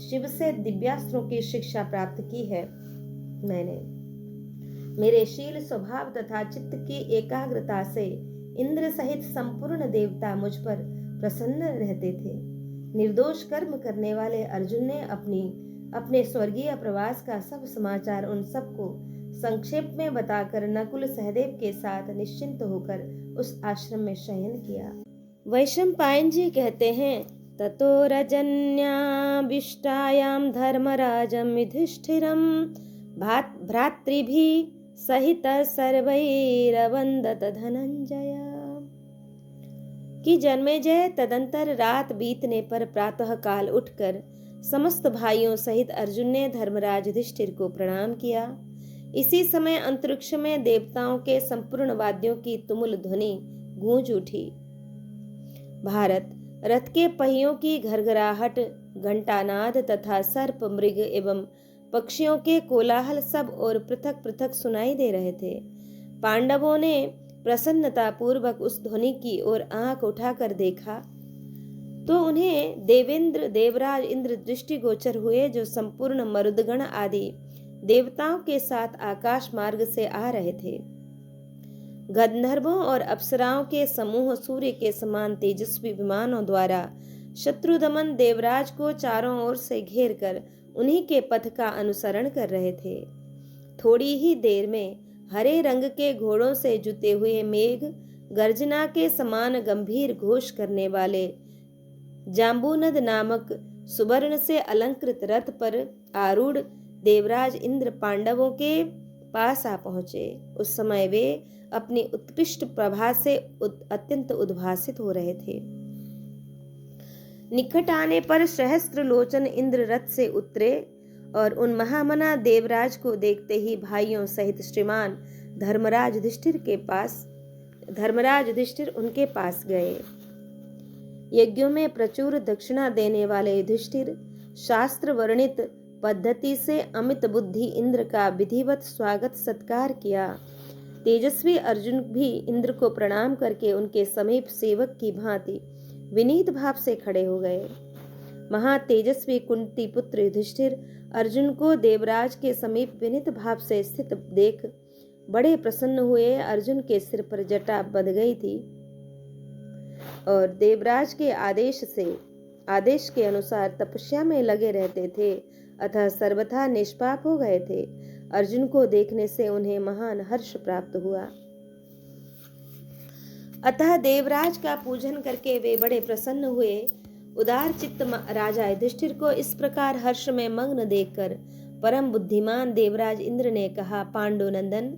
शिव से दिव्यास्त्रों की शिक्षा प्राप्त की है। मैंने मेरे शील स्वभाव तथा चित्त की एकाग्रता से इंद्र सहित संपूर्ण देवता मुझ पर प्रसन्न रहते थे। निर्दोष कर्म करने वाले अर्जुन ने अपने स्वर्गीय प्रवास का सब समाचार उन सबको संक्षेप में बताकर नकुल सहदेव के साथ निश्चिंत होकर उस आश्रम में शयन किया। वैशंपायन जी कहते हैं, ततो रजन्याभिष्टायां धर्मराजं युधिष्ठिरं भ्रातृभिः सहित सर्वैरवन्दत धनंजय। कि जन्मेजय तदंतर रात बीतने पर प्रातः काल उठकर समस्त भाइयों सहित अर्जुन ने धर्मराज युधिष्ठिर को प्रणाम किया। इसी समय अंतरिक्ष में देवताओं के संपूर्ण वाद्यों की तुमुल ध्वनि गूंज उठी। भारत रथ के पहियों की घरघराहट, घंटानाद तथा सर्प, मृग एवं पक्षियों के कोलाहल सब और पृथक पृथक सुनाई दे रहे थे। पांडवों ने प्रसन्नता पूर्वक उस ध्वनि की ओर आंख उठाकर देखा तो उन्हें देवराज इंद्र दृष्टिगोचर हुए, जो संपूर्ण मरुदगण आदि देवताओं के साथ आकाश मार्ग से आ रहे थे। गंधर्वों और अप्सराओं के समूह सूर्य के समान तेजस्वी विमानों द्वारा शत्रुदमन देवराज को चारों ओर से घेर कर उन्हीं के पथ का अनुसरण कर रहे थे। थोड़ी ही देर में हरे रंग के घोड़ों से जुते हुए मेघ गर्जना के समान गंभीर घोष करने वाले जाम्बूनद नामक सुवर्ण से अलंकृत रथ पर आरूढ़ देवराज इंद्र पांडवों के पास आ पहुंचे। उस समय वे अपनी उत्कृष्ट प्रभा से अत्यंत उद्भासित हो रहे थे। निकट आने पर सहस्त्र लोचन इंद्र रथ से उतरे और उन महामना देवराज को देखते ही भाइयों सहित श्रीमान धर्मराज युधिष्ठिर उनके पास गए। यज्ञों में प्रचुर दक्षिणा देने वाले युधिष्ठिर शास्त्र वर्णित पद्धति से अमित बुद्धि इंद्र का विधिवत स्वागत सत्कार किया। तेजस्वी अर्जुन भी इंद्र को प्रणाम करके उनके समीप सेवक की भांति विनीत भाव से खड़े हो गए। महा तेजस्वी कुंती पुत्र युधिष्ठिर अर्जुन को देवराज के समीप विनीत भाव से स्थित देख बड़े प्रसन्न हुए। अर्जुन के सिर पर जटा बंध गई थी और देवराज के आदेश के अनुसार तपस्या में लगे रहते थे, अतः सर्वथा निष्पाप हो गए थे। अर्जुन को देखने से उन्हें महान हर्ष प्राप्त हुआ। अतः देवराज का पूजन करके वे बड़े प्रसन्न हुए। उदार चित्त राजा युधिष्ठिर को इस प्रकार हर्ष में मग्न देखकर परम बुद्धिमान देवराज इंद्र ने कहा, पांडुनंदन,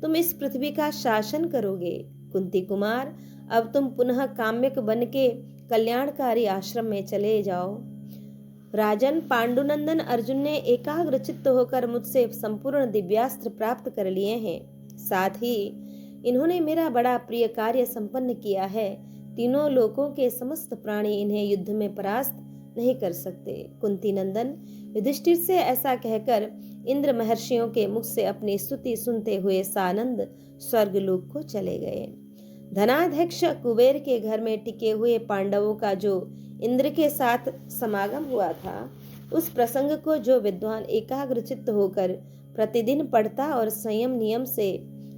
तुम इस पृथ्वी का शासन करोगे। कुंती कुमार, अब तुम पुनः काम्यक बन के कल्याणकारी आश्रम में चले जाओ। राजन पांडुनंदन, अर्जुन ने एकाग्र चित्त होकर मुझसे संपूर्ण दिव्यास्त्र प्राप्त कर लिए हैं। साथ ही इन्होंने मेरा बड़ा प्रिय कार्य संपन्न किया है। तीनों लोकों के समस्त प्राणी इन्हें युद्ध में परास्त नहीं कर सकते। कुंती नंदन युधिष्ठिर से ऐसा कहकर इंद्र महर्षियों के मुख से अपनी स्तुति सुनते हुए सानंद स्वर्गलोक को चले गए। धनाध्यक्ष कुबेर के घर में टिके हुए पांडवों का जो इंद्र के साथ समागम हुआ था, उस प्रसंग को जो विद्वान एकाग्रचित्त होकर प्रतिदिन पढ़ता और संयम नियम से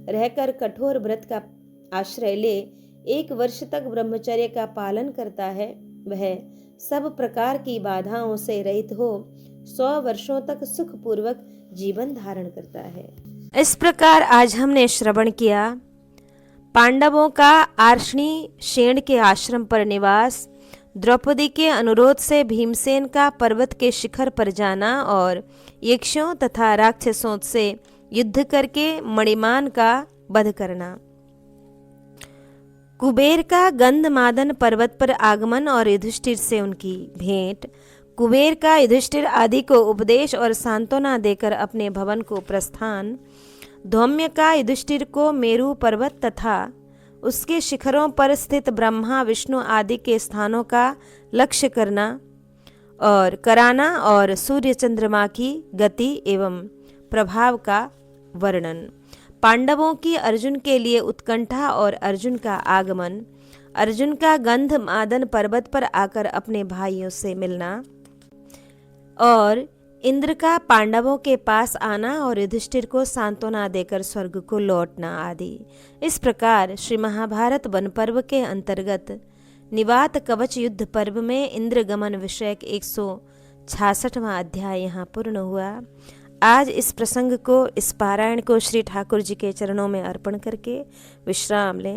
रहकर कठोर व्रत का आश्रय ले 1 वर्ष तक ब्रह्मचर्य का पालन करता है, वह सब प्रकार की बाधाओं से रहित हो 100 वर्षों तक सुखपूर्वक जीवन धारण करता है। इस प्रकार आज हमने श्रवण किया पांडवों का आर्ष्णी शेण के आश्रम पर निवास, द्रौपदी के अनुरोध से भीमसेन का पर्वत के शिखर पर जाना और यक्षों तथा राक्षसों से युद्ध करके मणिमान का वध करना, कुबेर का गंधमादन पर्वत पर आगमन और युधिष्ठिर से उनकी भेंट, कुबेर का युधिष्ठिर आदि को उपदेश और सांत्वना देकर अपने भवन को प्रस्थान, धौम्य का युधिष्ठिर को मेरु पर्वत तथा उसके शिखरों पर स्थित ब्रह्मा विष्णु आदि के स्थानों का लक्ष्य करना और कराना और सूर्य चंद्रमा की गति एवं प्रभाव का वर्णन, पांडवों की अर्जुन के लिए उत्कंठा और अर्जुन का आगमन, अर्जुन का गंधमादन पर्वत पर आकर अपने भाइयों से मिलना और इंद्र का पांडवों के पास आना और युधिष्ठिर को सांत्वना देकर स्वर्ग को लौटना आदि। इस प्रकार श्री महाभारत वन पर्व के अंतर्गत निवात कवच युद्ध पर्व में इंद्र गमन विषयक 166वां अध्याय यहाँ पूर्ण हुआ। आज इस प्रसंग को, इस पारायण को श्री ठाकुर जी के चरणों में अर्पण करके विश्राम लें।